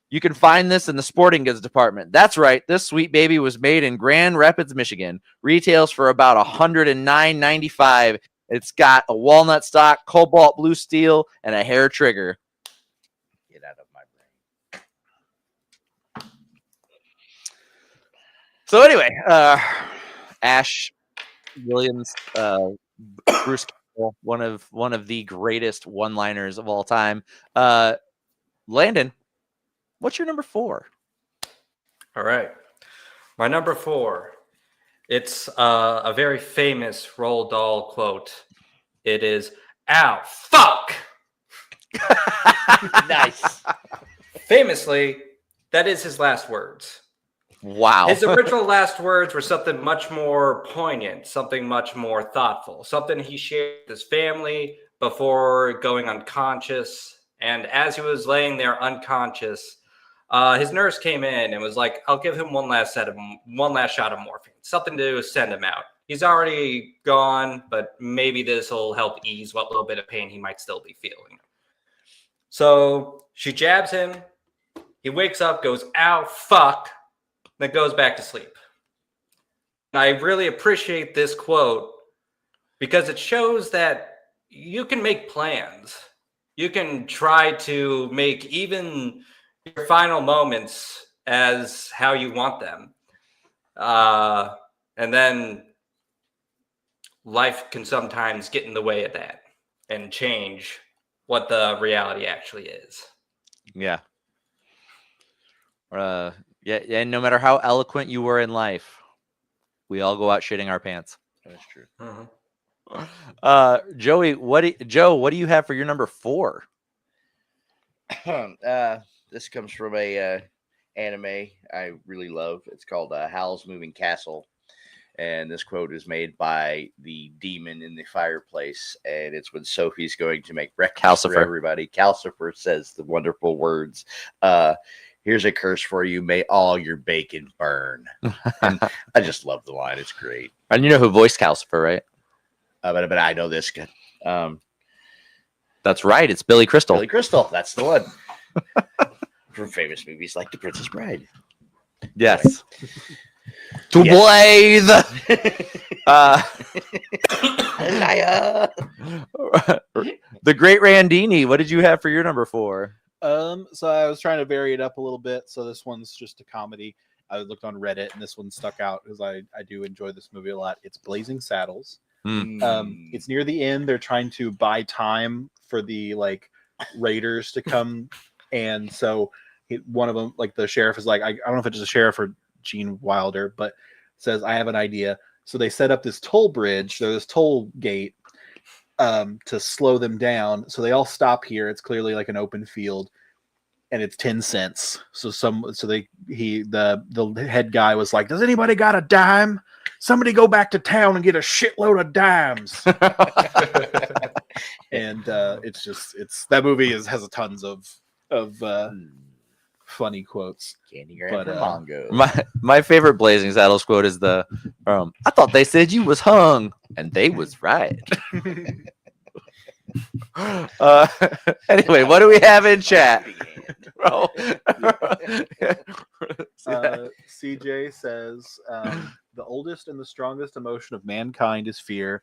You can find this in the sporting goods department. That's right. This sweet baby was made in Grand Rapids, Michigan. Retails for about $109.95. It's got a walnut stock, cobalt blue steel, and a hair trigger. Get out of my brain. So anyway, Ash Williams, Bruce Campbell, one of the greatest one-liners of all time. Landon, what's your number 4? All right. My number 4. It's a very famous Roald Dahl quote. It is, "Ow, fuck!" Nice. Famously, that is his last words. Wow. His original last words were something much more poignant, something much more thoughtful, something he shared with his family before going unconscious. And as he was laying there unconscious, his nurse came in and was like, "I'll give him one last shot of morphine, something to send him out. He's already gone, but maybe this will help ease what little bit of pain he might still be feeling." So she jabs him. He wakes up, goes, "Ow, fuck," then goes back to sleep. And I really appreciate this quote because it shows that you can make plans. You can try to make even your final moments as how you want them. And then life can sometimes get in the way of that and change what the reality actually is. Yeah. Yeah, and no matter how eloquent you were in life, we all go out shitting our pants. That's true. Joey, Joe, what do you have for your number 4? This comes from a anime I really love. It's called Howl's Moving Castle. And this quote is made by the demon in the fireplace. And it's when Sophie's going to make breakfast for Calcifer. everybody. Calcifer says the wonderful words, "Here's a curse for you. May all your bacon burn." And I just love the line. It's great. And you know who voiced Calcifer, right? But I know this guy. That's right. It's Billy Crystal. Billy Crystal. That's the one. From famous movies like The Princess Bride. Yes. To Yes. Blathe. The Great Randini. What did you have for your number 4? So I was trying to vary it up a little bit. So this one's just a comedy. I looked on Reddit and this one stuck out because I do enjoy this movie a lot. It's Blazing Saddles. It's near the end. They're trying to buy time for the raiders to come, and so one of them, the sheriff, is like, I don't know if it's a sheriff or Gene Wilder, but says, "I have an idea." So they set up this toll bridge, so this toll gate, to slow them down. So they all stop here. It's clearly like an open field, and it's 10 cents. So the head guy was like, "Does anybody got a dime? Somebody go back to town and get a shitload of dimes." And that movie has a tons of funny quotes. Candy Grant Mongo. My favorite Blazing Saddles quote is the "I thought they said you was hung, and they was right." Anyway, what do we have in chat? CJ says, "The oldest and the strongest emotion of mankind is fear,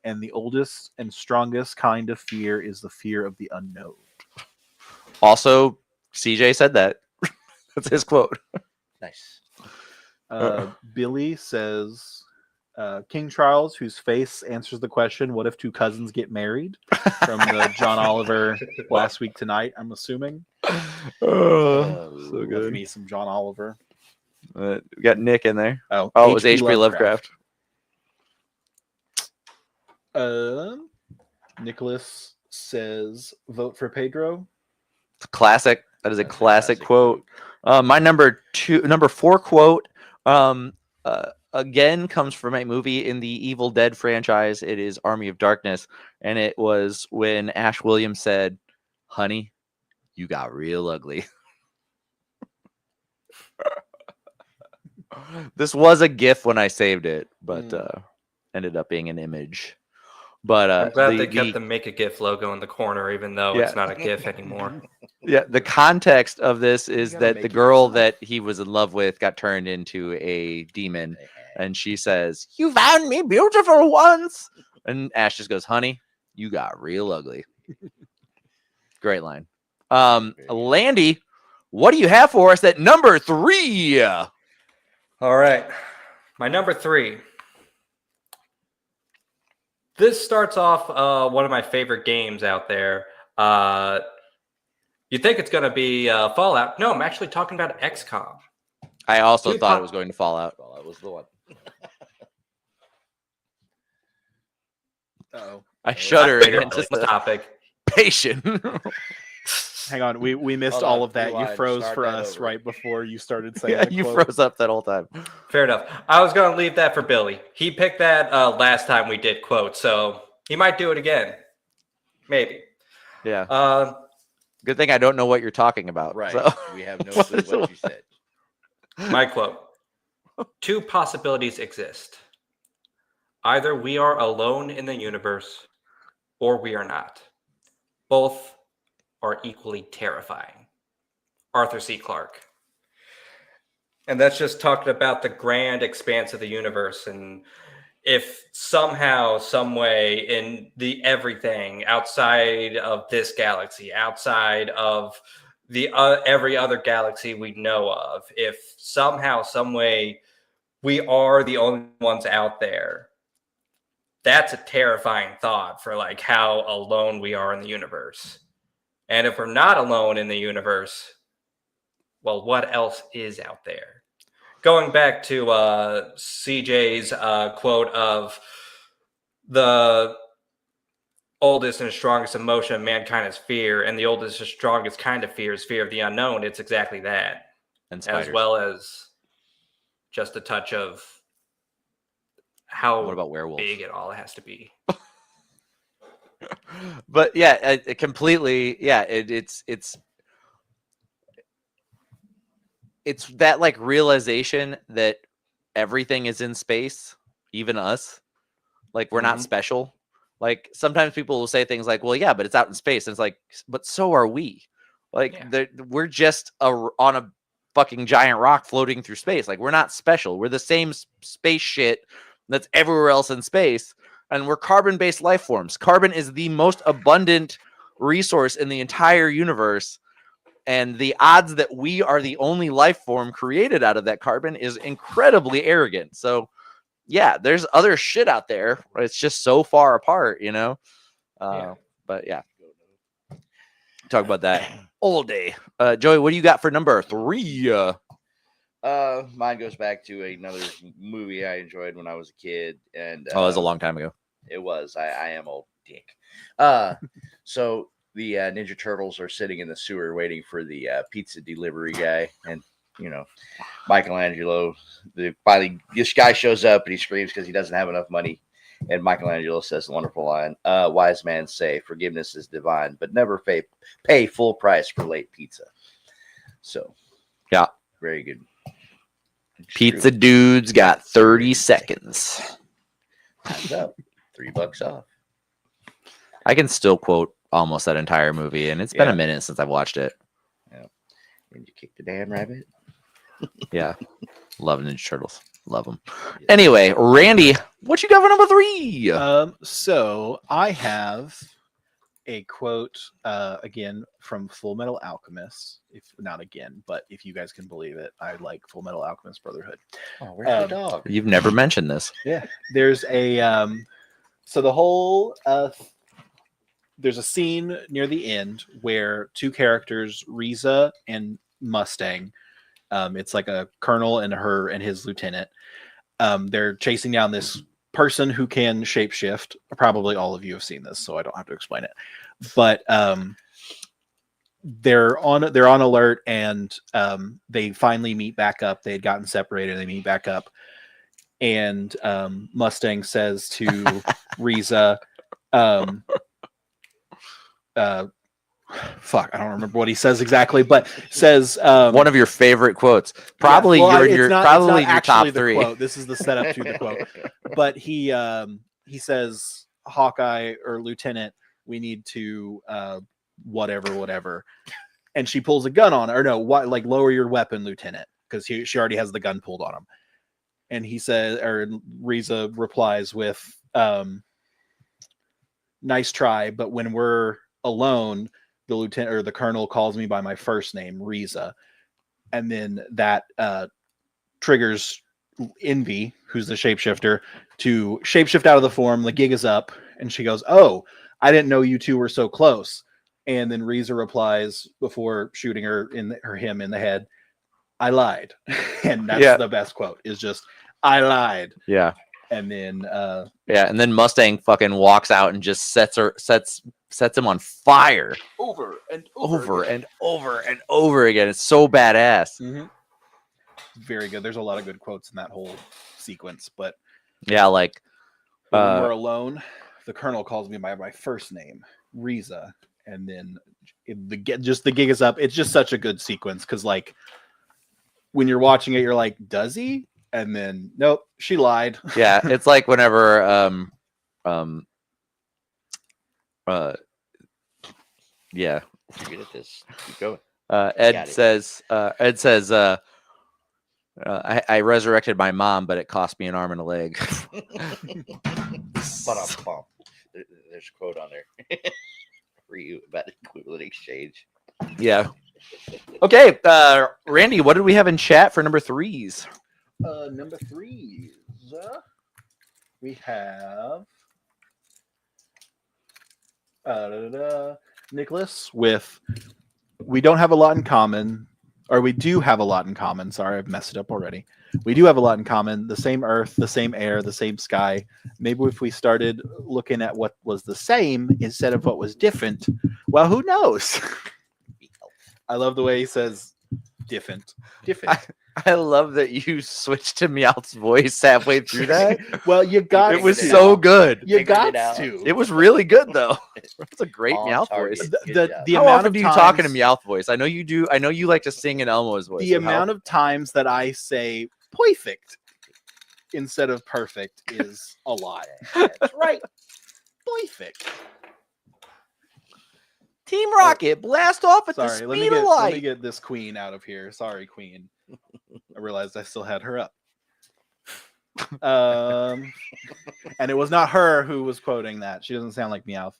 and the oldest and strongest kind of fear is the fear of the unknown." Also, CJ said that. That's his quote. Nice. Billy says, "King Charles, whose face answers the question, 'What if two cousins get married?' from the John Oliver Last Week Tonight, I'm assuming." So Love good. me some John Oliver. We got Nick in there. Oh, it was H.P. Lovecraft. Nicholas says, "Vote for Pedro." It's a classic. That is a classic quote. My number 4 quote again comes from a movie in the Evil Dead franchise. It is Army of Darkness, and it was when Ash Williams said, "Honey, you got real ugly." This was a GIF when I saved it, but ended up being an image. But I'm glad they kept the Make a GIF logo in the corner, even though it's not a GIF anymore. Yeah, the context of this is that the girl that he was in love with got turned into a demon, and she says, "You found me beautiful once," and Ash just goes, "Honey, you got real ugly." Great line. Landy, what do you have for us at number 3? All right, my number 3. This starts off one of my favorite games out there. You think it's going to be Fallout? No, I'm actually talking about XCOM. I also thought it was going to Fallout. Fallout was the one. Uh-oh. I shudder in This topic. anticipation. Hang on, we missed Hold all on, of that. You rewind, froze start for that us over. right before you started saying Yeah, that you quote. froze up that whole time. Fair enough. I was going to leave that for Billy. He picked that last time we did quotes, so he might do it again. Maybe. Yeah. Good thing I don't know what you're talking about. Right. So. We have no clue what you said. My quote. 2 possibilities exist. Either we are alone in the universe, or we are not. Both are equally terrifying. Arthur C. Clarke. And that's just talking about the grand expanse of the universe, and if somehow, some way, in the everything outside of this galaxy, outside of the every other galaxy we know of, if somehow, some way, we are the only ones out there, that's a terrifying thought for like how alone we are in the universe. And if we're not alone in the universe, well, what else is out there? Going back to CJ's quote of the oldest and strongest emotion of mankind is fear, and the oldest and strongest kind of fear is fear of the unknown. It's exactly that, And spiders. as well as just a touch of how What about werewolves? big it all has to be. But yeah, it completely. Yeah, it's that like realization that everything is in space, even us. Like we're not Mhm. special. Like sometimes people will say things like, "Well, yeah, but it's out in space." And it's like, but so are we. Like Yeah. we're just on a fucking giant rock floating through space. Like we're not special. We're the same space shit that's everywhere else in space, and we're carbon-based life forms. Carbon is the most abundant resource in the entire universe. And the odds that we are the only life form created out of that carbon is incredibly arrogant. So, yeah, there's other shit out there. It's just so far apart, you know? Yeah. But yeah, talk about that all day. Joey, what do you got for number 3? Mine goes back to another movie I enjoyed when I was a kid, and Oh, it was a long time ago. It was. I am old dick. So the Ninja Turtles are sitting in the sewer waiting for the pizza delivery guy, and Michelangelo. Finally, this guy shows up and he screams because he doesn't have enough money. And Michelangelo says the wonderful line: "Wise man say, forgiveness is divine, but never pay full price for late pizza." So, yeah, very good. Pizza dude's got 30 seconds. Time's up. $3 off. I can still quote almost that entire movie, and it's been a minute since I've watched it. Yeah. Did you kick the damn rabbit? Yeah. Love Ninja Turtles. Love them. Anyway, Randy, what you got for number 3? So I have a quote again from Full Metal Alchemist. If not again, but if you guys can believe it, I like Full Metal Alchemist Brotherhood. Oh, where's the dog? You've never mentioned this. Yeah, there's a so the whole there's a scene near the end where 2 characters, Riza and Mustang, it's like a colonel and his lieutenant. They're chasing down this person who can shapeshift. Probably all of you have seen this, so I don't have to explain it. But they're on alert, and they finally meet back up. They had gotten separated. They meet back up, and Mustang says to Riza, fuck, I don't remember what he says exactly, but says one of your favorite quotes. Probably your top 3. Quote. This is the setup to the quote. But he says, Hawkeye or Lieutenant, we need to whatever. And she pulls a gun on her. Or no, like lower your weapon, Lieutenant, because she already has the gun pulled on him. And he says, or Riza replies with, nice try, but when we're alone, the lieutenant or the colonel calls me by my first name, Riza. And then that triggers Envy, who's the shapeshifter, to shapeshift out of the form. The gig is up, and she goes, "Oh, I didn't know you two were so close." And then Riza replies before shooting her him in the head, "I lied." And that's the best quote, is just, "I lied." Yeah. And then Yeah, and then Mustang fucking walks out and just sets him on fire over and over and over and over again. It's so badass. Mm-hmm. Very good. There's a lot of good quotes in that whole sequence. But Yeah, like when we're alone, the Colonel calls me by my first name, Riza, and then the gig is up. It's just such a good sequence because like when you're watching it, you're like, does he? And then nope, she lied. yeah, it's like whenever yeah. You're good at this. Keep going. Ed Got it. says I resurrected my mom, but it cost me an arm and a leg. There's a quote on there for you about equivalent exchange. Yeah. Okay, Randy, what did we have in chat for number 3s? Number 3s. We have Nicholas with we don't have a lot in common, or we do have a lot in common. Sorry, I've messed it up already. We do have a lot in common. The same earth, the same air, the same sky. Maybe if we started looking at what was the same instead of what was different, well, who knows? I love the way he says different. I love that you switched to Meowth's voice halfway through that. Well, you got It was to. so good. You Figured got it out. to. It was really good though. It's a great On Meowth target. voice. Good The job. How amount often of do you talk in a times- Meowth voice? I know you do. I know you like to sing in Elmo's voice. The amount of times that I say perfect instead of perfect is a lot. That's right. Perfect. Team Rocket blast off at the Sorry, let me speed of let me light. get this queen out of here. Sorry, queen. I realized I still had her up. And it was not her who was quoting that. She doesn't sound like Meowth.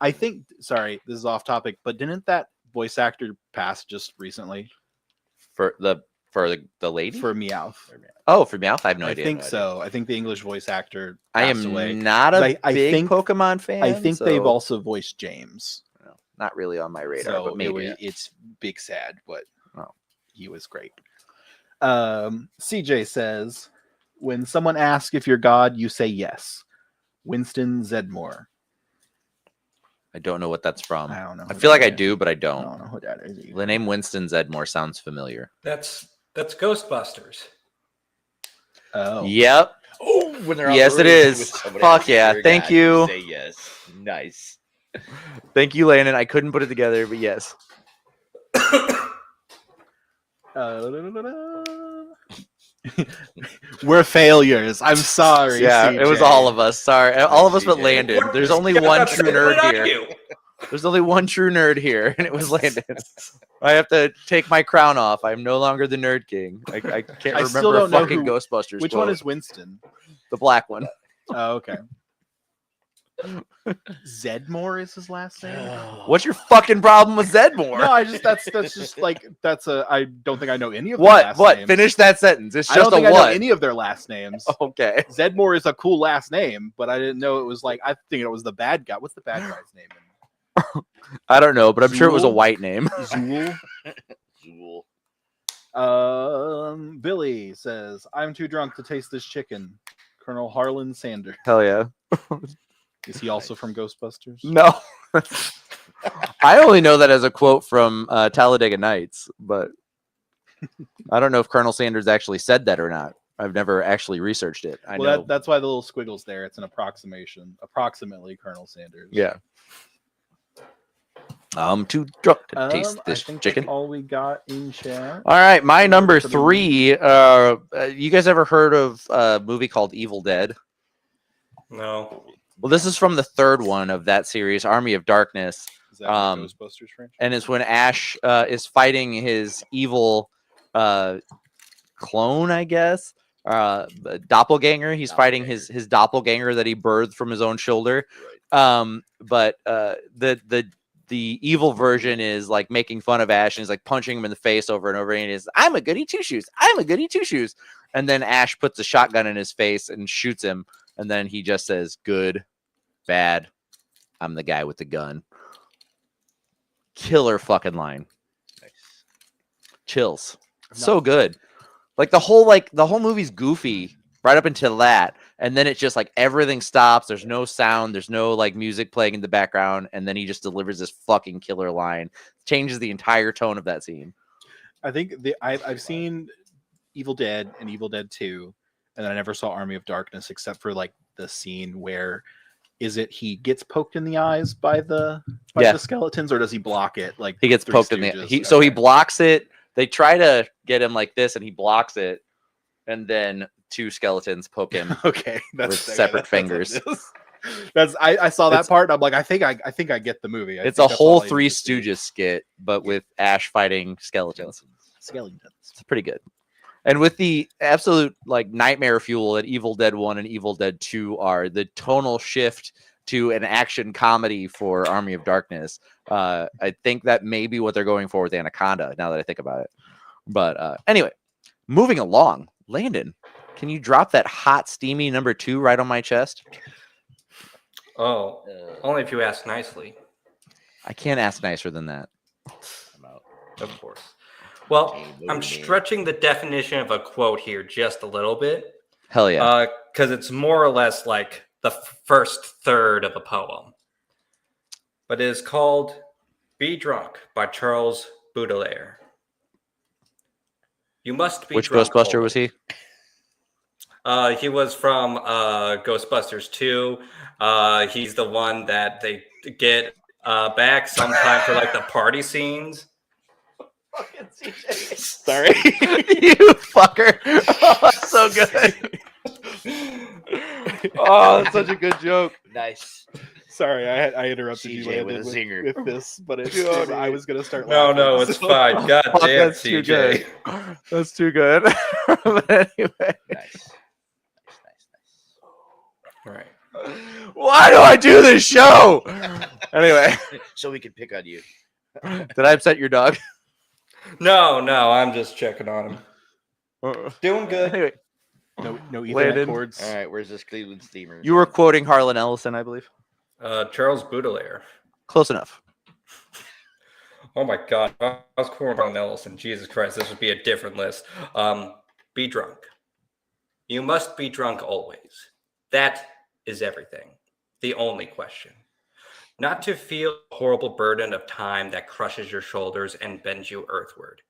I think. Sorry, this is off topic, but didn't that voice actor pass just recently For the lady? for Meowth? Oh, for Meowth? I have no I idea. think so. I think the English voice actor I passed am away. not a I big think- Pokemon fan. I think they've so, also voiced James. not really on my radar, So but maybe. it's big sad, but Oh. he was great. CJ says, when someone asks if you're God, you say yes. Winston Zedmore. I don't know what that's from. I don't know. I who feel like that I is. do, but I I don't. don't know who that is. either. The name Winston Zedmore sounds familiar. That's Ghostbusters. Oh, Yep. Oh, when they're on Yes, the it roof is. with somebody Fuck else, yeah, dear thank God, you. Say yes. Nice. Thank you, Landon. I couldn't put it together, but yes. we're failures. I'm sorry. Yeah, it was CJ. all of us. Sorry, all of us but CJ. Landon. There's only Yeah, one that's true it. What nerd did I here. do? There's only one true nerd here, and it was Landon. I have to take my crown off. I'm no longer the nerd king. I can't I still remember a don't know fucking who- Ghostbusters. Which quote. one is Winston? the black one? Oh, okay. Zedmore is his last name. What's your fucking problem with Zedmore? No, I just that's just like that's a. I don't think I know any of their what? last What? names. Finish that sentence. It's I don't just a think I know what? any of their last names. Okay. Zedmore is a cool last name, but I didn't know it was like I think it was the bad guy. What's the bad guy's name? I don't know, but I'm sure it was a Zool? white name. Zool. Zool. Billy says, "I'm too drunk to taste this chicken." Colonel Harlan Sanders. Hell yeah. Is he also from Ghostbusters? No. I only know that as a quote from Talladega Nights, but I don't know if Colonel Sanders actually said that or not. I've never actually researched it. I know. That's why the little squiggles there. It's an approximation. Approximately Colonel Sanders. Yeah. I'm too drunk to taste I this think chicken. that's all we got in chat. All right, my number 3. You guys ever heard of a movie called Evil Dead? No. Well, this is from the 3rd one of that series, Army of Darkness, Is that the Ghostbusters franchise? and it's when Ash is fighting his evil clone, I guess, doppelganger. He's fighting his doppelganger that he birthed from his own shoulder. But the evil version is like making fun of Ash and he's like punching him in the face over and over. And he's, I'm a goody two shoes. I'm a goody two shoes. And then Ash puts a shotgun in his face and shoots him. And then he just says, good, bad. I'm the guy with the gun. Killer fucking line. Nice. Chills. So good. Like the whole movie's goofy, right up until that, and then it's just like everything stops. There's no sound. There's no like music playing in the background, and then he just delivers this fucking killer line. Changes the entire tone of that scene. I think I've seen Evil Dead and Evil Dead 2, and then I never saw Army of Darkness except for like the scene where he gets poked in the eyes by the skeletons, or does he block it? Like He gets Three poked in the Stooges? so he Okay. blocks it. They try to get him like this, and he blocks it, and then two skeletons poke him. Okay, with separate fingers. I saw that It's- part. And I'm like, I think I get the movie. It's a whole Three Stooges skit, but with Ash fighting skeletons. Skeletons. It's pretty good. And with the absolute like nightmare fuel that Evil Dead 1 and Evil Dead 2 are, the tonal shift to an action comedy for Army of Darkness, I think that may be what they're going for with Anaconda, now that I think about it. But anyway, moving along. Landon, can you drop that hot, steamy number 2 right on my chest? Oh, only if you ask nicely, I can't ask nicer than that. I'm out. of course. Well, Okay, I'm man. stretching the definition of a quote here just a little bit, Hell yeah. because it's more or less like the first third of a poem. But it is called "Be Drunk" by Charles Baudelaire. You must be Which drunk Ghostbuster was he? He was from Ghostbusters 2. He's the one that they get back sometime for like the party scenes. Fucking CJ. Sorry. You fucker. Oh, that's so good. Oh, that's such a good joke. Nice. Sorry, I interrupted you CJ Landon, with a zinger. with this, but I was gonna start. No, laughing, no, it's so- fine. God Fuck, damn, that's too CJ. good. That's too good. But anyway, Nice. All right. why do I do this show? Anyway, So we can pick on you. did I upset your dog? No, I'm just checking on him. Doing good. Anyway, No Ethernet Landon. cords. All right, where's this Cleveland Steamer? you were quoting Harlan Ellison, I believe. Charles Baudelaire. Close enough. Oh my God, I was quoting on Ellison. Jesus Christ, this would be a different list. Be drunk. You must be drunk always. That is everything. The only question. Not to feel the horrible burden of time that crushes your shoulders and bends you earthward.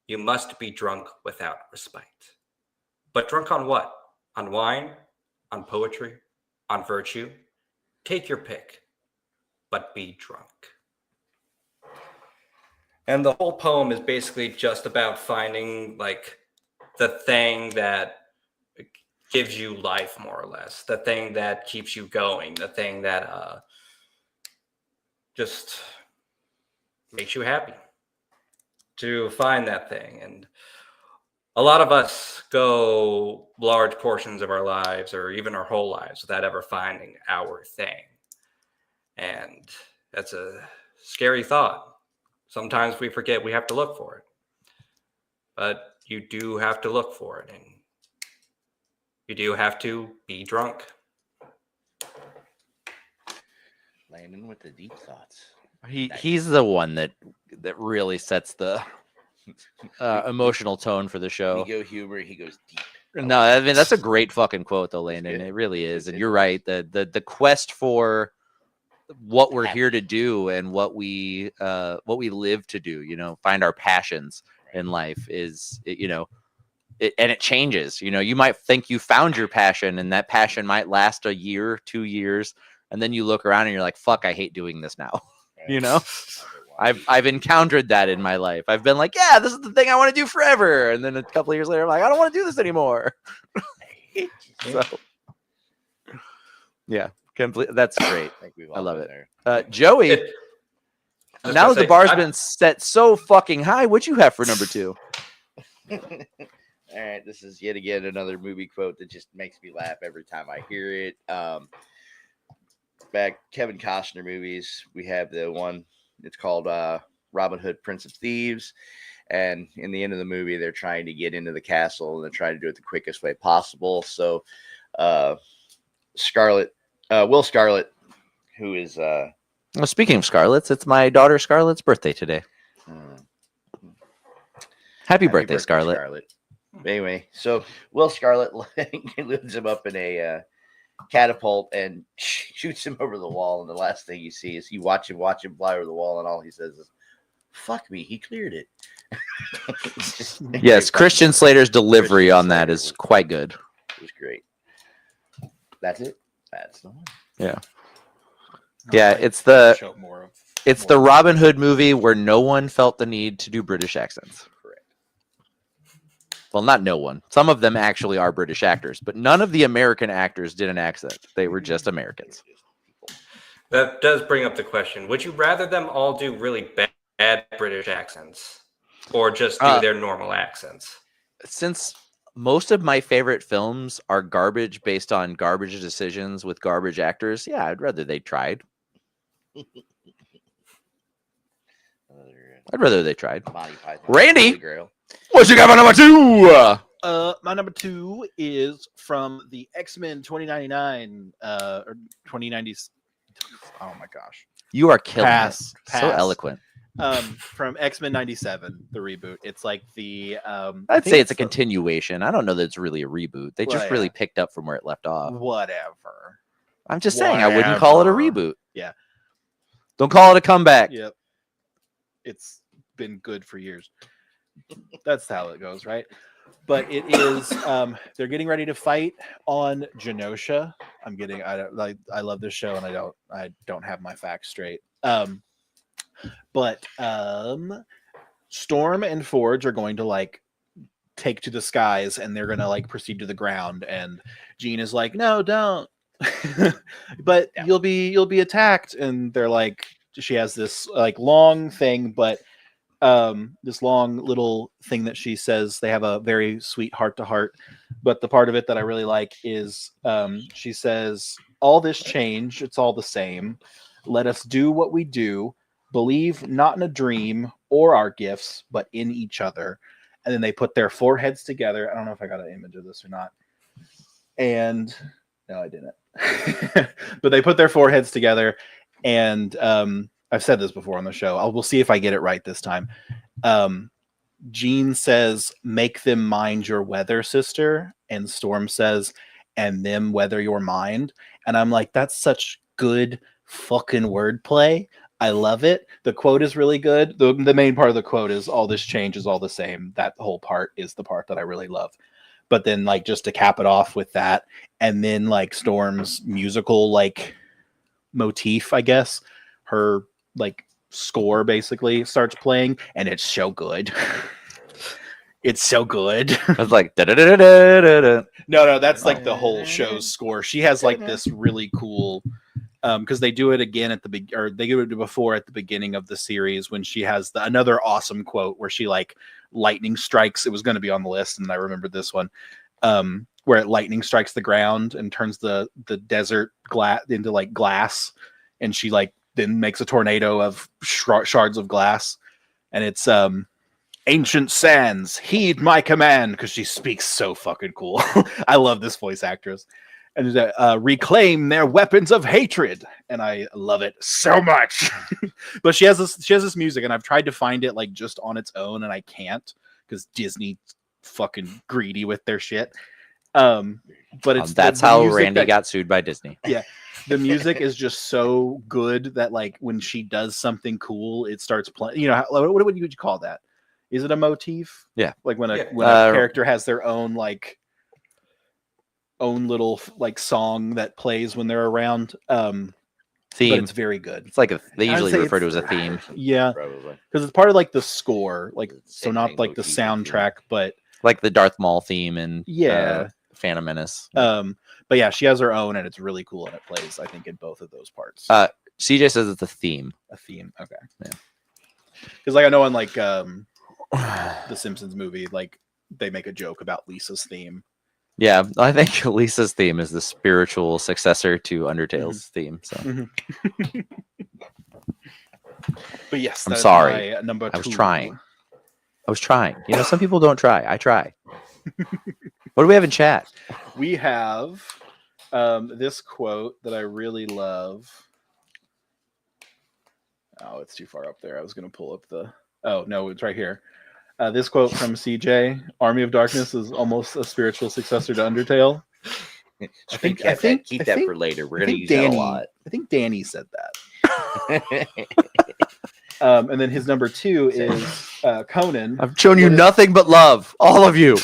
You must be drunk without respite. But drunk on what? On wine? On poetry? On virtue? Take your pick, but be drunk. And the whole poem is basically just about finding like the thing that gives you life, more or less, the thing that keeps you going, the thing that just makes you happy, to find that thing. And a lot of us go large portions of our lives or even our whole lives without ever finding our thing. And that's a scary thought. Sometimes we forget we have to look for it, but you do have to look for it, and you do have to be drunk. Landon with the deep thoughts. He's the one that really sets the emotional tone for the show. We go humor, he goes deep. No, I mean that's a great fucking quote though, Landon. good. It really is, It's and good. you're right. The quest for what we're here to do and what we live to do, find our passions in life is, and it changes. You might think you found your passion, and that passion might last a year, 2 years, and then you look around and you're like, "Fuck, I hate doing this now." I've encountered that in my life. I've been like, yeah, this is the thing I want to do forever. And then a couple of years later, I'm like, I don't want to do this anymore. So, yeah, that's great. I think we've I all love been it. there. Joey, It- I was now gonna that the say, bar's I- been set so fucking high, what'd you have for number 2? All right, this is yet again another movie quote that just makes me laugh every time I hear it. Back Kevin Costner movies, we have the one. It's called Robin Hood, Prince of Thieves, and in the end of the movie, they're trying to get into the castle and they're trying to do it the quickest way possible. So, Will Scarlet, who is Well, speaking of Scarlett's, it's my daughter Scarlett's birthday today. Happy birthday, Scarlett. Anyway, so Will Scarlet lifts him up in a catapult and shoots him over the wall. And the last thing you see is you watch him fly over the wall, and all he says is, "Fuck me, he cleared it." Yes, Christian Slater's delivery Christian on that Slater is was- quite good. It was great. That's it. That's the one. Yeah, I it's the show more of it's the Robin Hood movie where no one felt the need to do British accents. Correct. Well, not no one. Some of them actually are British actors, but none of the American actors did an accent. They were just Americans. That does bring up the question: would you rather them all do really bad British accents, or just do their normal accents? Since most of my favorite films are garbage based on garbage decisions with garbage actors, yeah, I'd rather they tried. I'd rather they tried. Monty Python, Randy! Holy Grail. What you got for number 2? my number 2 is from the X-Men 2099 or 2090. Oh my gosh. You are killing Pass. it. So eloquent. From X-Men 97, the reboot. It's like the I I'd think say it's a the- continuation. I don't know that it's really a reboot. They just Well, really yeah. picked up from where it left off. whatever. I'm just saying, I wouldn't call it a Whatever. reboot. Yeah. Don't call it a comeback. Yep. It's been good for years. That's how it goes, right? But it is they're getting ready to fight on Genosha. I love this show and I don't have my facts straight. But Storm and Forge are going to like take to the skies and they're gonna like proceed to the ground, and Jean is like, no, don't. But Yeah. you'll be attacked, and they're like, she has this like long thing, but this long little thing that she says. They have a very sweet heart to heart, but the part of it that I really like is she says, all this change, it's all the same. Let us do what we do, believe not in a dream or our gifts, but in each other. And then they put their foreheads together. I don't know if I got an image of this or not. And no, I didn't. But they put their foreheads together, and I've said this before on the show. We'll see if I get it right this time. Jean says, make them mind your weather, sister. And Storm says, and them weather your mind. And I'm like, that's such good fucking wordplay. I love it. The quote is really good. The main part of the quote is, all this change is all the same. That whole part is the part that I really love. But then like just to cap it off with that, and then like Storm's musical like motif, I guess, her like score basically starts playing, and it's so good. It's so good. I was like, da-da-da-da-da-da. No, that's like the whole show's score. She has like this really cool, because they do it again at the or they do it before at the beginning of the series when she has another awesome quote where she like lightning strikes. It was going to be on the list, and I remembered this one, where lightning strikes the ground and turns the desert into like glass, and she like then makes a tornado of shards of glass, and it's ancient sands, heed my command, because she speaks so fucking cool. I love this voice actress. And reclaim their weapons of hatred, and I love it so much. But she has this music, and I've tried to find it like just on its own, and I can't because Disney's fucking greedy with their shit. But it's that's the how music Randy got sued by Disney. the music is just so good that like when she does something cool, it starts playing. You know, what would you call that? Is it a motif? Yeah. Like when a Yeah. when a character has their own like own little like song that plays when they're around. But Theme. it's very good. It's like they I'd usually say refer to it's- as a theme, Yeah, Probably. because it's part of like the score, like so Same not thing, like the motif, soundtrack, but like the Darth Maul theme and yeah. Phantom Menace. But yeah, she has her own, and it's really cool, and it plays, I think, in both of those parts. CJ says it's a theme. A theme, okay. Yeah. Because like I know in like the Simpsons movie, like they make a joke about Lisa's theme. Yeah, I think Lisa's theme is the spiritual successor to Undertale's theme. So But yes, I'm that is sorry. my number 2. I was trying. You know, some people don't try. I try. What do we have in chat? We have this quote that I really love. Oh, it's too far up there. I was going to pull up the... Oh, no, it's right here. This quote from CJ: "Army of Darkness is almost a spiritual successor to Undertale." Keep that for later. We're gonna use that a lot. I think Danny said that. And then his number 2 is Conan. I've shown you nothing but love, all of you.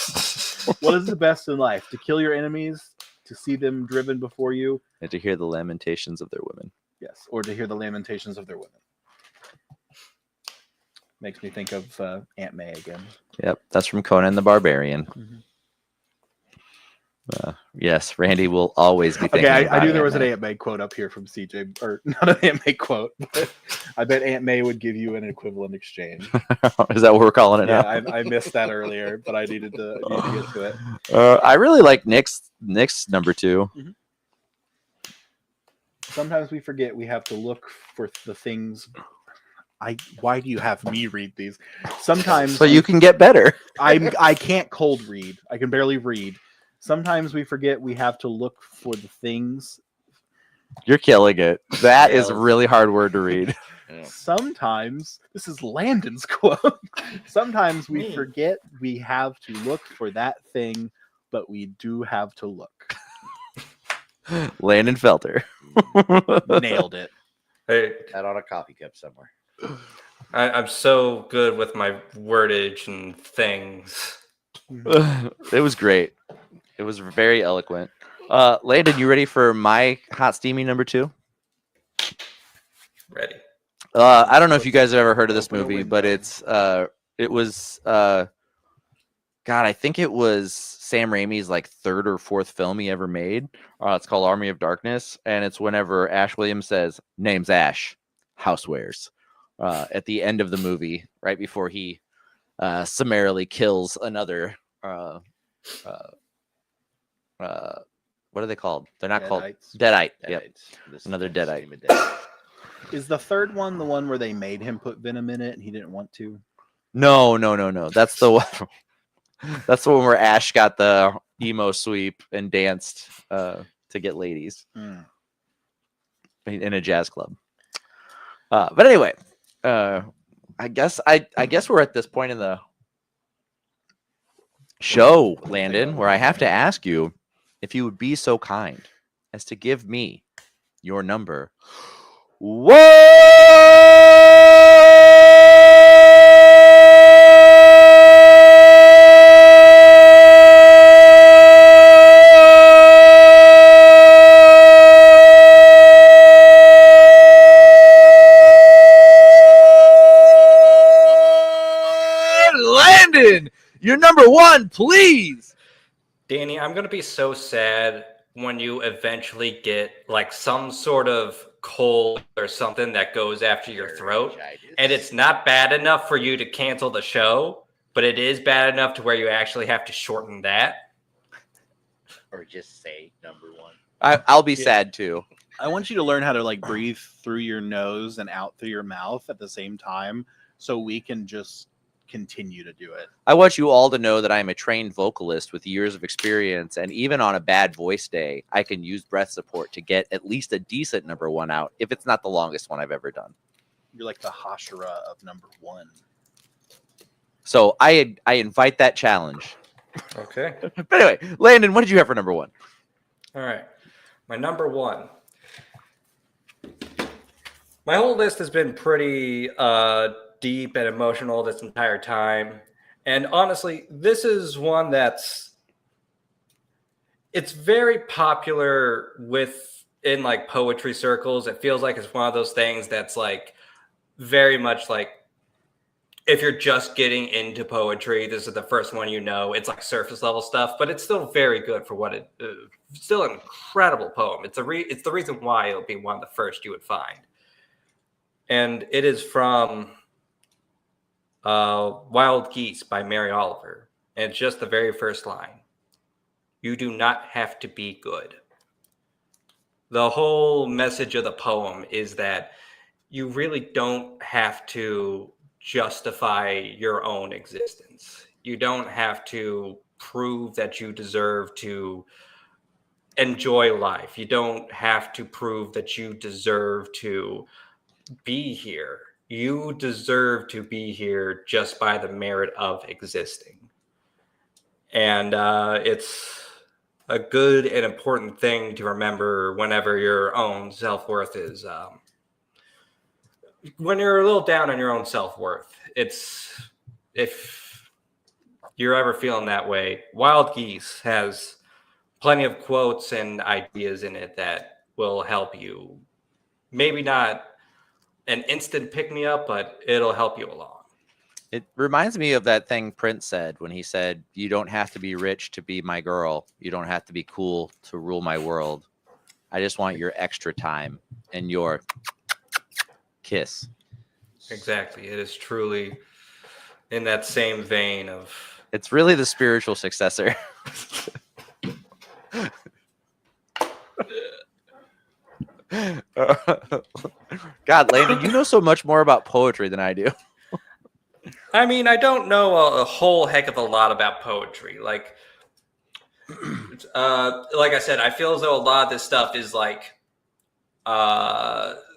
What is the best in life? To kill your enemies, to see them driven before you, And to hear the lamentations of their women. yes, or to hear the lamentations of their women. Makes me think of Aunt May again. Yep, that's from Conan the Barbarian. Mhm. Yes, Randy will always be thinking. Okay, about I knew there was Aunt an May. Aunt May quote up here from CJ, or not an Aunt May quote, but I bet Aunt May would give you an equivalent exchange. Is that what we're calling it Yeah, now? I missed that earlier, but I needed to get to it. I really like Nick's number 2. Sometimes we forget we have to look for the things. Why do you have me read these? Sometimes So you can get better. I can't cold read. I can barely read. Sometimes we forget we have to look for the things. You're killing it. That is a Yes. really hard word to read. Yeah. Sometimes, this is Landon's quote. Sometimes we Me. forget we have to look for that thing, but we do have to look. Landon Felter. Nailed it. Hey, That on a coffee cup somewhere. I'm so good with my wordage and things. It was great. It was very eloquent. Landon, you ready for my hot steamy number 2? Ready. I don't know if you guys have ever heard of this Open a movie, window. but it was God, I think it was Sam Raimi's like 3rd or 4th film he ever made. It's called Army of Darkness, and it's whenever Ash Williams says, "Name's Ash, housewares," at the end of the movie, right before he summarily kills another. What are they called? They're not called Deadites. Deadite. Yep, This Another is Deadite. Steam Deadite. Is the third one the one where they made him put venom in it and he didn't want to? No. That's the one. That's the one where Ash got the emo sweep and danced to get ladies in a jazz club. But anyway, I guess we're at this point in the show, Landon, where I have to ask you if you would be so kind as to give me your number 1. Landon, you're number 1, please. Danny, I'm going to be so sad when you eventually get like some sort of cold or something that goes after your throat. And it's not bad enough for you to cancel the show, but it is bad enough to where you actually have to shorten that. Or just say number 1. I'll be sad too. I want you to learn how to like breathe through your nose and out through your mouth at the same time so we can just continue to do it. I want you all to know that I'm a trained vocalist with years of experience, and even on a bad voice day, I can use breath support to get at least a decent number 1 out, if it's not the longest one I've ever done. You're like the Hashira of number 1. So I invite that challenge. Okay. But anyway, Landon, what did you have for number 1? All right. My number 1. My whole list has been pretty deep and emotional this entire time. And honestly, this is one it's very popular in like poetry circles. It feels like it's one of those things that's like very much like if you're just getting into poetry, this is the first one you know. It's like surface level stuff, but it's still very good for what it still an incredible poem. It's the reason why it'll be one of the first you would find. And it is from Wild Geese by Mary Oliver. And it's just the very first line. You do not have to be good. The whole message of the poem is that you really don't have to justify your own existence. You don't have to prove that you deserve to enjoy life. You don't have to prove that you deserve to be here. you deserve to be here just by the merit of existing. And it's a good and important thing to remember whenever your own self-worth is, when you're a little down on your own self-worth. It's, if you're ever feeling that way, Wild Geese has plenty of quotes and ideas in it that will help you. Maybe not an instant pick-me-up, but it'll help you along. It reminds me of that thing Prince said when he said, "You don't have to be rich to be my girl. You don't have to be cool to rule my world. I just want your extra time and your kiss." Exactly. It is truly in that same vein of... It's really the spiritual successor. God, Landon, you know so much more about poetry than I do. I mean, I don't know a whole heck of a lot about poetry. Like I said, I feel as though a lot of this stuff is like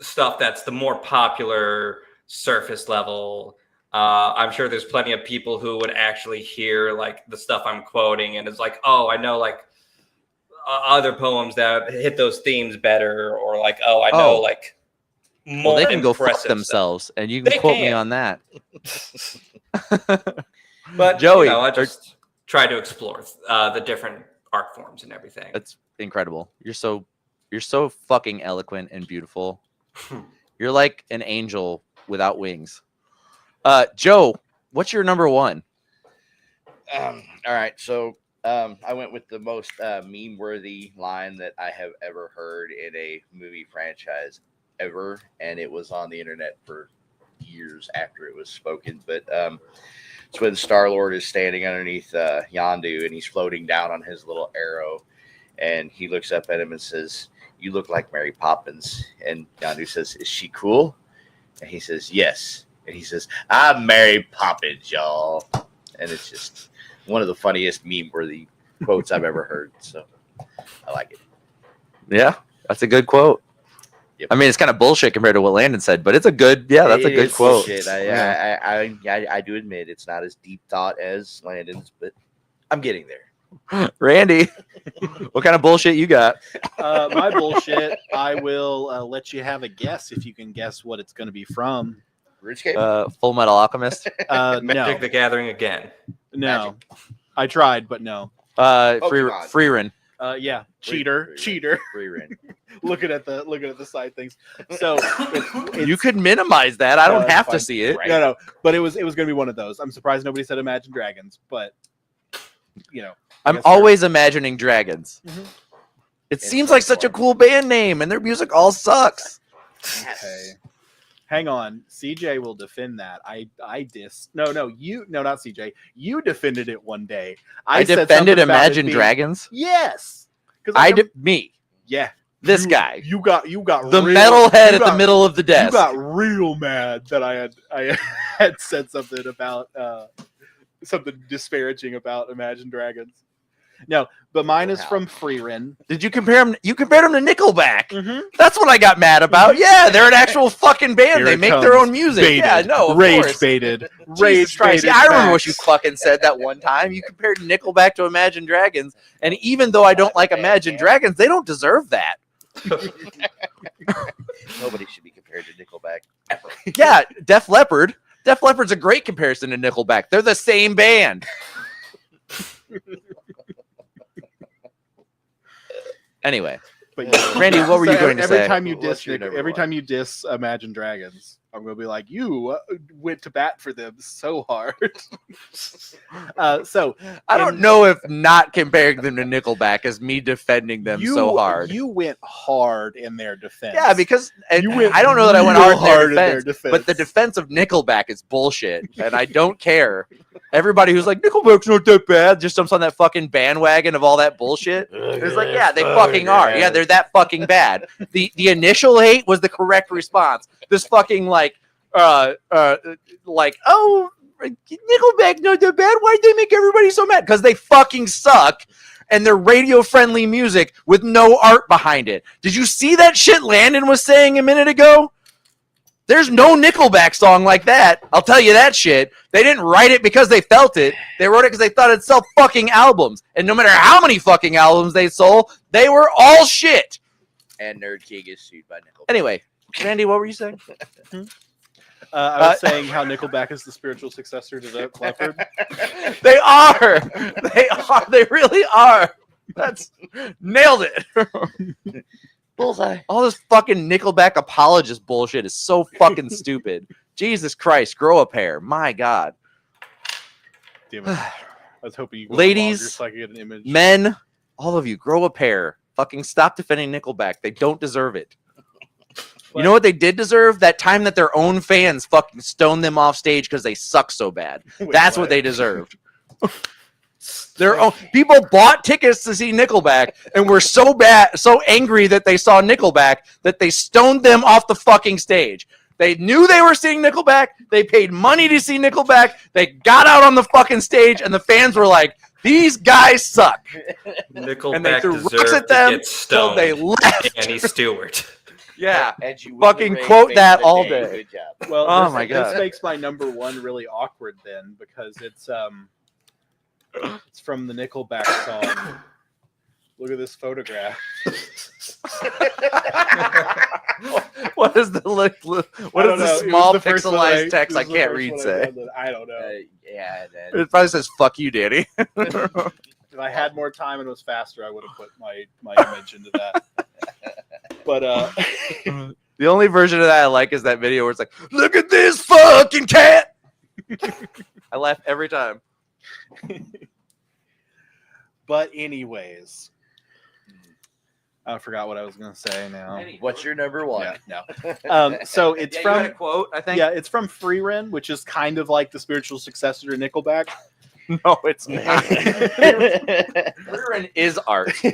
stuff that's the more popular surface level. I'm sure there's plenty of people who would actually hear like the stuff I'm quoting and it's like, oh, I know like other poems that hit those themes better, or like, oh, I know like more. Well, they can go fuck impressive themselves, stuff. and you can They quote me can. on that. But Joey, you know, I just try to explore the different art forms and everything. that's incredible. You're so fucking eloquent and beautiful. You're like an angel without wings. Joe, what's your number one? All right, so I went with the most meme-worthy line that I have ever heard in a movie franchise ever, and it was on the internet for years after it was spoken. But it's when Star-Lord is standing underneath Yondu, and he's floating down on his little arrow, and he looks up at him and says, "You look like Mary Poppins." And Yondu says, "Is she cool?" And he says, "Yes." And he says, "I'm Mary Poppins, y'all." And it's just one of the funniest meme-worthy quotes I've ever heard. So I like it. Yeah, that's a good quote. Yep. I mean, it's kind of bullshit compared to what Landon said, but it's a good, that's a It good is quote. bullshit. Yeah. I do admit it's not as deep thought as Landon's, but I'm getting there. Randy, what kind of bullshit you got? My bullshit. I will let you have a guess if you can guess what it's going to be from. RuneScape? Full Metal Alchemist. Magic No, the Gathering again. no. I tried, but no. Pokemon. Free Run. Yeah, Free cheater. Free run. looking at the side things. So You could minimize that. I No, don't it's have to fine. see it. Right. no, but it was going to be one of those. I'm surprised nobody said Imagine Dragons, but you know, I'm Yes, sir. always imagining dragons. Mhm. It It's seems so like such a fun. cool band name, and their music all sucks. okay. Hang on, CJ will defend that. Not CJ. You defended it one day. I said defended something about it Imagine being- Dragons. Yes, Me, yeah. this You- guy, You got the real, metalhead you at the got- middle of the You desk. got real mad that I had said something about something disparaging about Imagine Dragons. No, but mine is from Freerin. Did you compare him? You compared him to Nickelback. Mm-hmm. That's what I got mad about. Yeah, they're an actual fucking band. Here They it make their comes. own music. Baited. Yeah, no, of Rage course. baited. Jesus Rage Christ. baited. Yeah, I remember what you Max. fucking said that one time. You compared Nickelback to Imagine Dragons, and even though I don't like Imagine Dragons, they don't deserve that. Nobody should be compared to Nickelback ever. Yeah, Def Leppard. Def Leppard's a great comparison to Nickelback. They're the same band. Anyway, But yeah. Randy, what were you So going to every say? time you What's diss your number every one? time you diss Imagine Dragons, I'm gonna be like, you went to bat for them so hard. So I don't know if not comparing them to Nickelback is me defending them so hard. You went hard in their defense. Yeah, because You went I don't know that I went real hard in their hard defense, but the defense of Nickelback is bullshit, and I don't care. Everybody who's like, Nickelback's not that bad, just jumps on that fucking bandwagon of all that bullshit. It's like, yeah, they fucking are. Yeah, they're that fucking bad. The initial hate was the correct response. This fucking like, oh, Nickelback not that bad. Why'd they make everybody so mad? Because they fucking suck. And they're radio-friendly music with no art behind it. Did you see that shit Landon was saying a minute ago? There's no Nickelback song like that. I'll tell you that shit. They didn't write it because they felt it. They wrote it because they thought it'd sell fucking albums. And no matter how many fucking albums they sold, they were all shit. And Nerd King is sued by Nickelback. Anyway, Randy, what were you saying? I was saying how Nickelback is the spiritual successor to the Leopard. They are. They are. They really are. That's nailed it. Bullseye. All this fucking Nickelback apologist bullshit is so fucking stupid. Jesus Christ, grow a pair. My God. Damn it. I was hoping you Ladies, so I could get an image. Men, all of you, grow a pair. Fucking stop defending Nickelback. They don't deserve it. You know what they did deserve? That time that their own fans fucking stoned them off stage because they suck so bad. Wait, That's what what? they deserved. Their own people bought tickets to see Nickelback and were so angry that they saw Nickelback that they stoned them off the fucking stage. They knew they were seeing Nickelback. They paid money to see Nickelback. They got out on the fucking stage, and the fans were like, "These guys suck." Nickelback And they threw rocks deserved at them to get till stoned. they left. Danny Stewart. Yeah. And you win Fucking the race, quote face that of the all day. day. Good job. Well, Oh this, my God. this makes my number one really awkward then because it's from the Nickelback song. Look at this photograph. What is the what I is don't the know. It was small the first one that pixelized text I this is the can't first read one say? read that I don't know. Yeah. Then. It probably says "fuck you, Danny." If I had more time and was faster, I would have put my image into that. But The only version of that I like is that video where it's like, "Look at this fucking cat." I laugh every time. but anyways, I forgot what I was gonna say now. What's your number one? Yeah, no. So it's Yeah, you had from a quote, I think. yeah, it's from Freerin, which is kind of like the spiritual successor to Nickelback. No, it's not. Freerin is art. And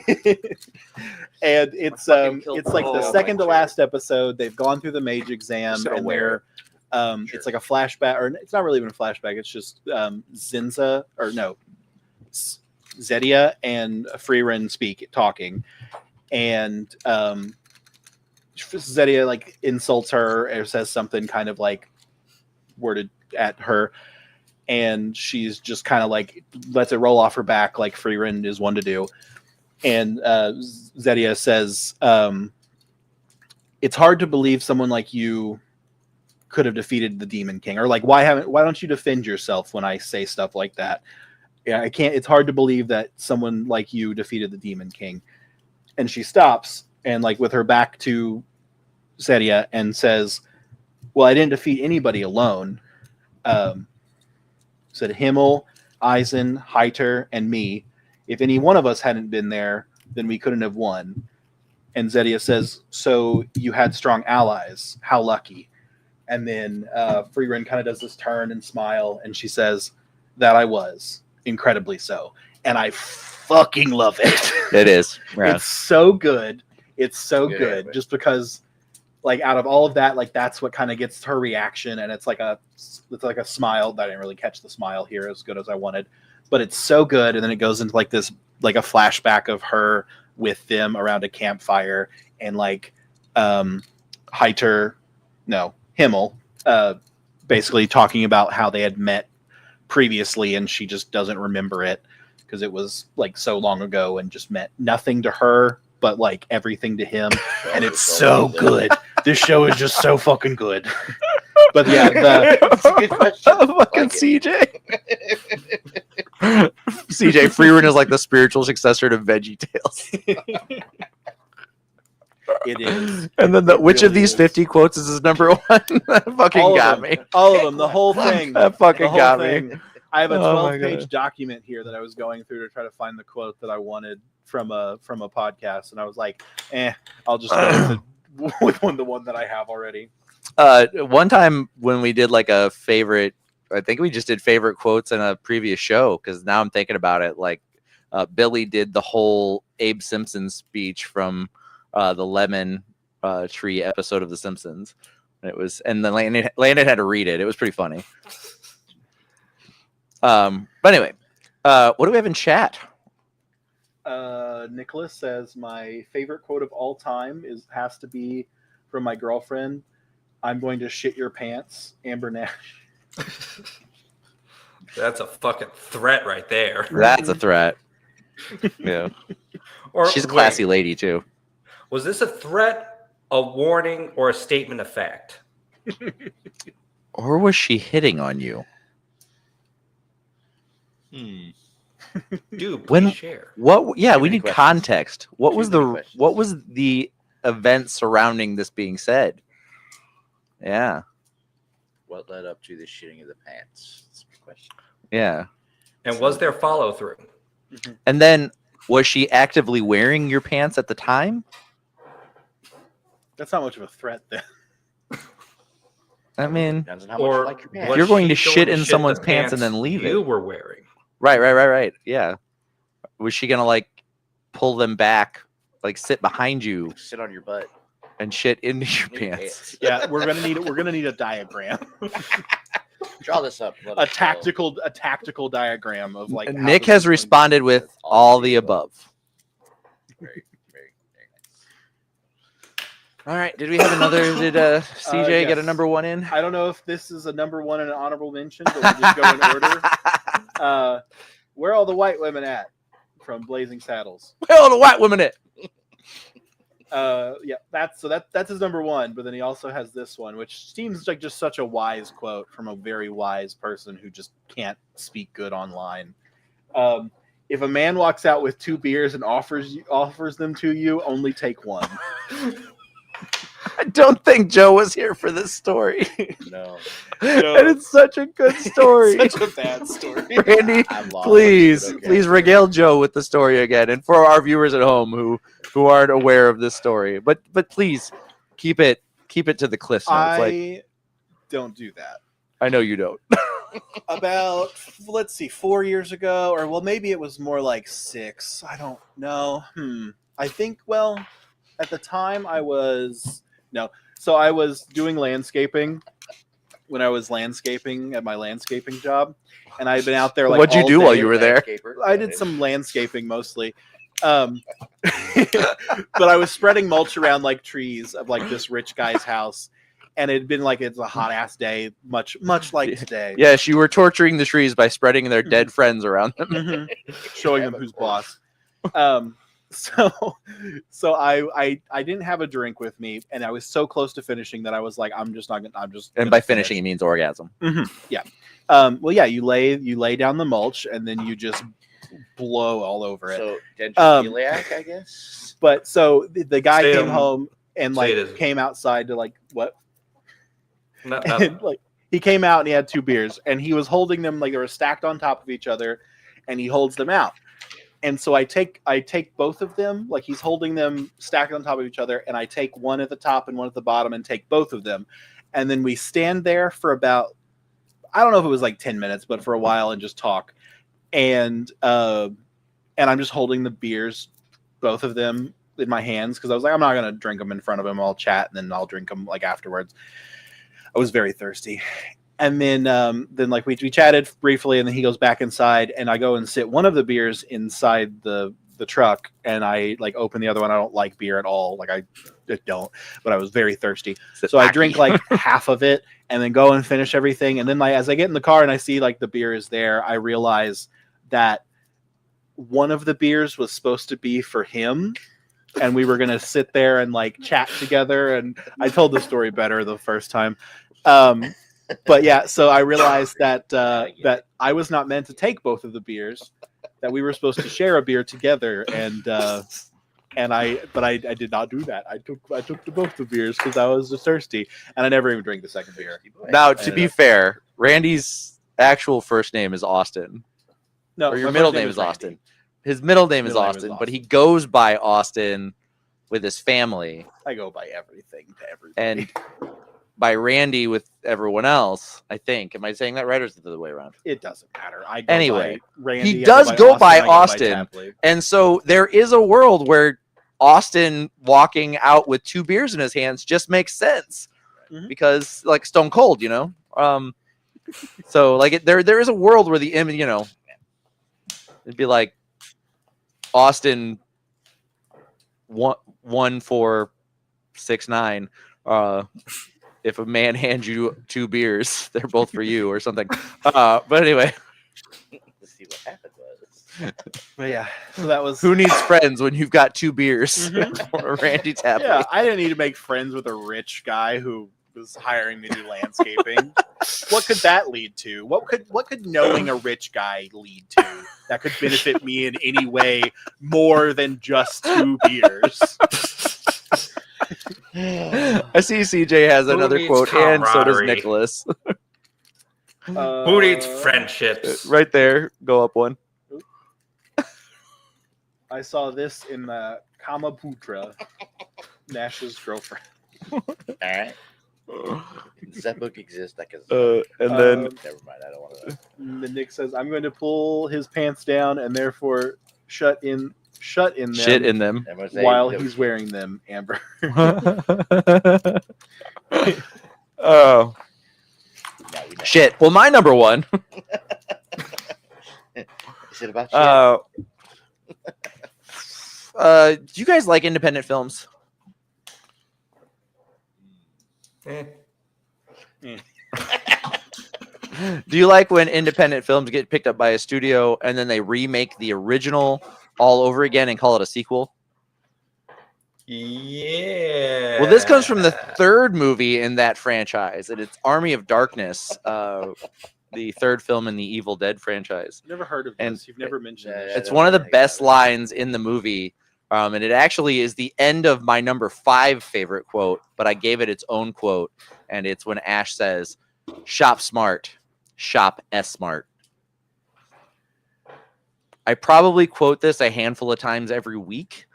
it's fucking killed it's like the the second to whole last episode. They've gone through the mage exam Just gonna and wear they're it's like a flashback, or it's not really even a flashback. It's just Zedia and Freerin talking, and Zedia like insults her or says something kind of like worded at her, and she's just kind of like lets it roll off her back like Freerin is one to do. And Zedia says, it's hard to believe someone like you could have defeated the Demon King, or like why don't you defend yourself when I say stuff like that? Yeah, I can't. It's hard to believe that someone like you defeated the Demon King. And she stops and like with her back to Zedia and says, well, I didn't defeat anybody alone. Said Himmel, Eisen, Heiter, and me. If any one of us hadn't been there, then we couldn't have won. And Zedia says, so you had strong allies. How lucky. And then Freerin kind of does this turn and smile, and she says, that I was. Incredibly so. And I fucking love it. It is. Yeah. It's so good. It's so Good, good. but- Just because like out of all of that, like that's what kind of gets her reaction, and it's like a smile. I didn't really catch the smile here as good as I wanted, but it's so good. And then it goes into like this, like a flashback of her with them around a campfire, and like Himmel, basically talking about how they had met previously, and she just doesn't remember it because it was like so long ago and just meant nothing to her, but like everything to him. And it's so good. This show is just so fucking good. But yeah, That's a good question. Fucking Like it. CJ. CJ Freerin is like the spiritual successor to VeggieTales. it is. And then which of these 50 quotes is his number one? That fucking All of got them. me. All of them. The whole thing. That fucking The whole got thing. me. I have a Oh my 12-page God. document here that I was going through to try to find the quote that I wanted from a podcast, and I was like, I'll just go with the one that I have already. One time when we did like a favorite, I think we just did favorite quotes in a previous show, because now I'm thinking about it. Like Billy did the whole Abe Simpson speech from the Lemon Tree episode of The Simpsons. And then Landon had to read it. It was pretty funny. But anyway, what do we have in chat? Nicholas says my favorite quote of all time has to be from my girlfriend. I'm going to shit your pants, Amber Nash. That's a fucking threat right there. That's a threat. Yeah. Or She's a classy wait, lady too. was this a threat, a warning, or a statement of fact? Or was she hitting on you? Dude, When- please share. What? Yeah, Too we many need questions. context. What Too was many the questions. what was the event surrounding this being said? Yeah, What led up to the shitting of the pants? That's a good question. yeah. And was there follow through? And then was she actively wearing your pants at the time? That's not much of a threat then. I mean, Depends on how much Or you like your pants. was You're going to she shit in the someone's pants and then leave you it. were wearing? right. Yeah. Was she gonna like pull them back, like sit behind you Sit on your butt. and shit into your in your pants? Yeah, we're gonna need a diagram, Draw this up. Let a us know. tactical diagram of like. how Nick this has is going to responded be with done. all the above. Very, very, very nice. All right. Did we have another? Did CJ get a yes. number one in? I don't know if this is a number one and an honorable mention, but we'll just go in order. Where are all the white women at? From Blazing Saddles. Where all the white women at? Yeah, that's his number one. But then he also has this one, which seems like just such a wise quote from a very wise person who just can't speak good online. If a man walks out with 2 beers and offers them to you, only take one. I don't think Joe was here for this story. No. And it's such a good story. Such a bad story. Randy, I'm lost, please, but okay. please regale Joe with the story again, and for our viewers at home who aren't aware of this story, but please keep it to the cliff notes. Like don't do that. I know you don't. About, let's see, 4 years ago, or well, maybe it was more like 6. I don't know. I think, well, at the time I was doing landscaping when I was landscaping at my landscaping job, and I'd been out there like. What'd you all do while day. you were there? I did some landscaping mostly. But I was spreading mulch around like trees of like this rich guy's house, and it'd been like it's a hot ass day, much like today. Yes, you were torturing the trees by spreading their dead friends around them. Mhm. Showing them who's boss. So I didn't have a drink with me, and I was so close to finishing that I was like, I'm just. And by finishing, it means orgasm. Yeah. Well, yeah, you lay down the mulch, and then you just blow all over it. So dendrophiliac, I guess. But so the guy Say came 'em. home and Say it like isn't. came outside to like what? No, And, like he came out and he had 2 beers, and he was holding them like they were stacked on top of each other, and he holds them out. And so I take both of them, like he's holding them stacked on top of each other, and I take one at the top and one at the bottom and take both of them. And then we stand there for about, I don't know if it was like 10 minutes, but for a while, and just talk. And I'm just holding the beers, both of them, in my hands, because I was like, I'm not gonna drink them in front of him. I'll chat and then I'll drink them like afterwards. I was very thirsty. And then like we chatted briefly, and then he goes back inside, and I go and sit one of the beers inside the truck, and I like open the other one. I don't like beer at all. Like I don't, but I was very thirsty. So I drink like half of it and then go and finish everything. And then like, as I get in the car and I see like the beer is there, I realize that one of the beers was supposed to be for him. And we were going to sit there and like chat together. And I told the story better the first time. But yeah, so I realized that that I was not meant to take both of the beers, that we were supposed to share a beer together, and I did not do that. I took both the beers because I was just thirsty, and I never even drank the second beer. Now, to be fair, Randy's actual first name is Austin. No, Or your my middle first name is Randy. Austin. His middle name is Middle name is Austin, but he Austin. goes by Austin with his family, I go by everything to everybody. and by Randy with everyone else. I think. Am I saying that right, or is it the other way around? It doesn't matter. I go Anyway, by Randy, he I does go by I go Austin. Tapley. And so there is a world where Austin walking out with 2 beers in his hands just makes sense, Mhm. because like Stone Cold, you know. So like there is a world where the image, you know, it'd be like Austin 1469, if a man hands you 2 beers, they're both for you or something. But anyway, Let's see what happened was. But yeah, so that was. who needs friends when you've got 2 beers? Mhm. Or Randy Tapley. Yeah, I didn't need to make friends with a rich guy who was hiring me to do landscaping. What could that lead to? What could knowing a rich guy lead to that could benefit me in any way more than just 2 beers? I see CJ has Who another needs quote, and so does camaraderie? Nicholas. Who needs friendships? Right there. Go up one. I saw this in Kamaputra, Nash's girlfriend. All right. Does that book exist? I can. And then Never mind. I don't want to. The Nick says, "I'm going to pull his pants down and therefore shut in them shit in them. while he's wearing them." Amber. Oh. Yeah, we know. Shit. Well, my number one. Is it about shit? Do you guys like independent films? Eh. Do you like when independent films get picked up by a studio and then they remake the original all over again and call it a sequel? Yeah. Well, this comes from the 3rd movie in that franchise, and it's Army of Darkness, the 3rd film in the Evil Dead franchise. I've never heard of And this. You've never mentioned Yeah, this. yeah, It's one of the best about it. lines in the movie, and it actually is the end of my number 5 favorite quote, but I gave it its own quote, and it's when Ash says, "Shop smart, shop S-smart." I probably quote this a handful of times every week.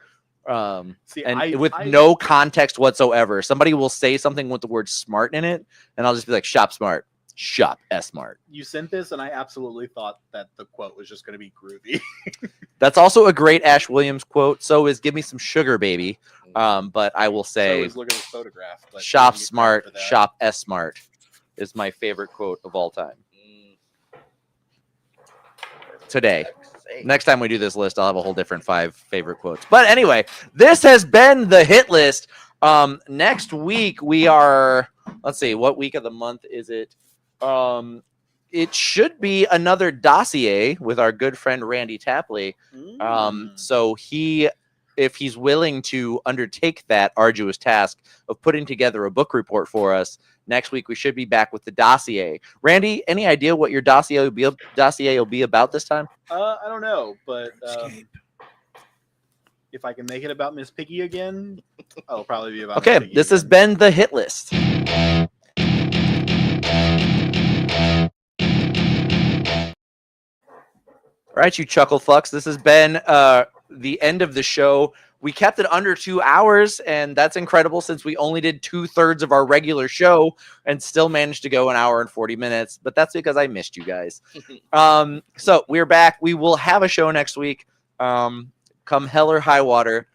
See, And with no context whatsoever. Somebody will say something with the word smart in it, and I'll just be like, "Shop smart, shop S-smart." You sent this, and I absolutely thought that the quote was just going to be groovy. That's also a great Ash Williams quote. So is "Give me some sugar, baby." But I will So say, is look at this photograph. But "Shop you get credit smart, for that. shop S-smart" is my favorite quote of all time. Today. Next time we do this list, I'll have a whole different 5 favorite quotes. But anyway, this has been the hit list. Next week we are, let's see, what week of the month is it? It should be another dossier with our good friend Randy Tapley. So if he's willing to undertake that arduous task of putting together a book report for us, next week we should be back with the dossier. Randy, any idea what your dossier will be about this time? I don't know, but if I can make it about Miss Piggy again, it'll probably be about. Miss Okay, Piggy this has again. been the hit list. All right, you chuckle fucks. This has been the end of the show. We kept it under 2 hours, and that's incredible since we only did 2/3 of our regular show and still managed to go 1 hour and 40 minutes. But that's because I missed you guys. So we're back. We will have a show next week. Come hell or high water,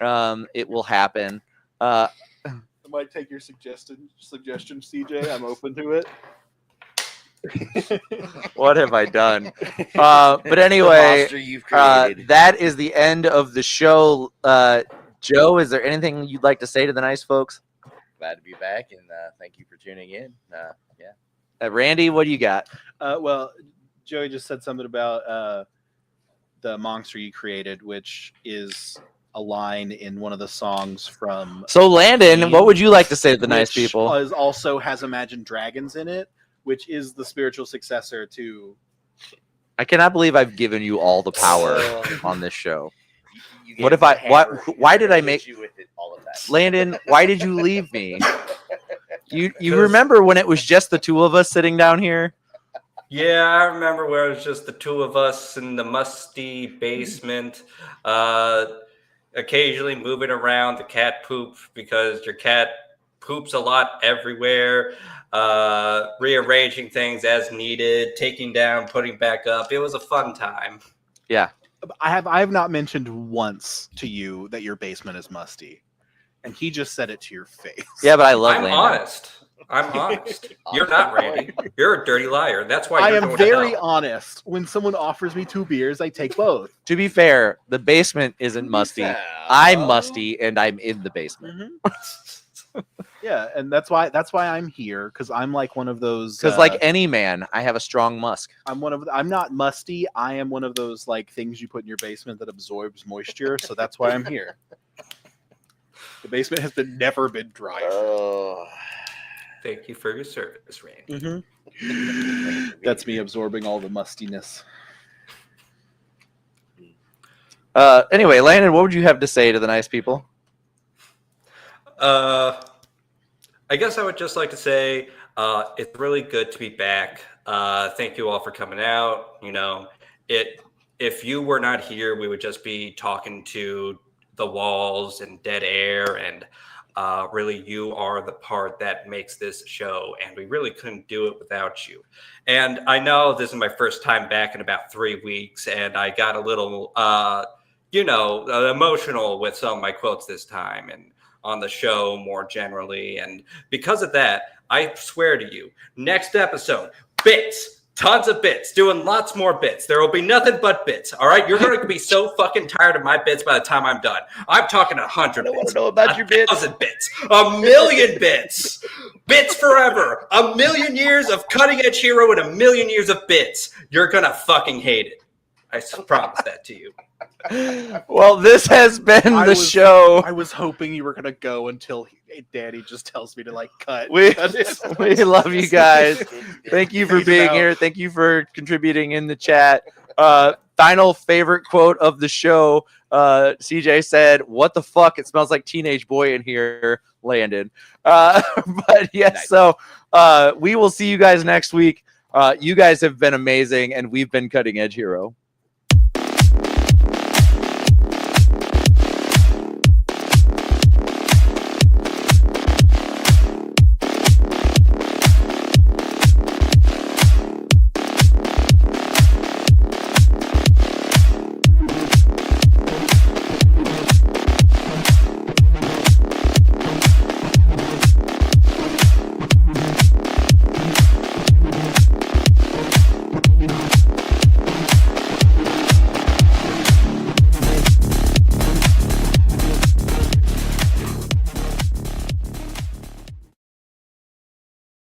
it will happen. I might take your suggestion, CJ. I'm open to it. What have I done? But anyway, monster you've created. that is the end of the show. Joe, is there anything you'd like to say to the nice folks? Glad to be back, and thank you for tuning in. Randy, what do you got? Well, Joey just said something about the monster you created, which is a line in one of the songs from. So, Landon, what would you like to say to the nice which people? Also has Imagine Dragons in it, which is the spiritual successor to. I cannot believe I've given you all the power on this show. You What gave if I- the why- hammer, why you're did gonna I hit make- you with it all of that? Landon, why did you leave me? You 'Cause- remember when it was just the two of us sitting down here? Yeah, I remember where it was just the 2 of us in the musty basement, occasionally moving around the cat poop because your cat poops a lot everywhere, rearranging things as needed, taking down, putting back up. It was a fun time. Yeah. I have not mentioned once to you that your basement is musty, and he just said it to your face. Yeah, but I love I'm Landon. honest. I'm honest. You're not, Randy. You're a dirty liar. That's why I you're am going to very hell. honest. When someone offers me 2 beers, I take both. To be fair, the basement isn't musty. I'm musty, and I'm in the basement. Mhm. Yeah, and that's why I'm here, because I'm like one of those. Because like any man, I have a strong musk. I'm not musty. I am one of those like things you put in your basement that absorbs moisture. So that's why I'm here. The basement has never been dry. Oh, Thank you for your service, Randy. Mm-hmm. That's me absorbing all the mustiness. Anyway, Landon, what would you have to say to the nice people? I guess I would just like to say it's really good to be back. Thank you all for coming out. You know, if you were not here, we would just be talking to the walls and dead air, and really you are the part that makes this show, and we really couldn't do it without you. And I know this is my first time back in about 3 weeks, and I got a little emotional with some of my quotes this time and on the show more generally. And because of that, I swear to you, next episode, bits, tons of bits, doing lots more bits. There will be nothing but bits. All right. You're going to be so fucking tired of my bits by the time I'm done. I'm talking 100 I bits. want to know about your bits. 1,000 bits. 1,000,000 bits. Bits forever. 1,000,000 years of cutting edge hero and 1,000,000 years of bits. You're going to fucking hate it. I promise that to you. Well, this has been I the was- show. I was hoping you were gonna go until Daddy just tells me to like cut. We cut it. we love you guys. Thank you for Phase it being out. here. Thank you for contributing in the chat. Final favorite quote of the show. CJ said, "What the fuck? It smells like teenage boy in here." Landon. But yes, Nice. so we will see you guys next week. You guys have been amazing, and we've been Cutting Edge Hero.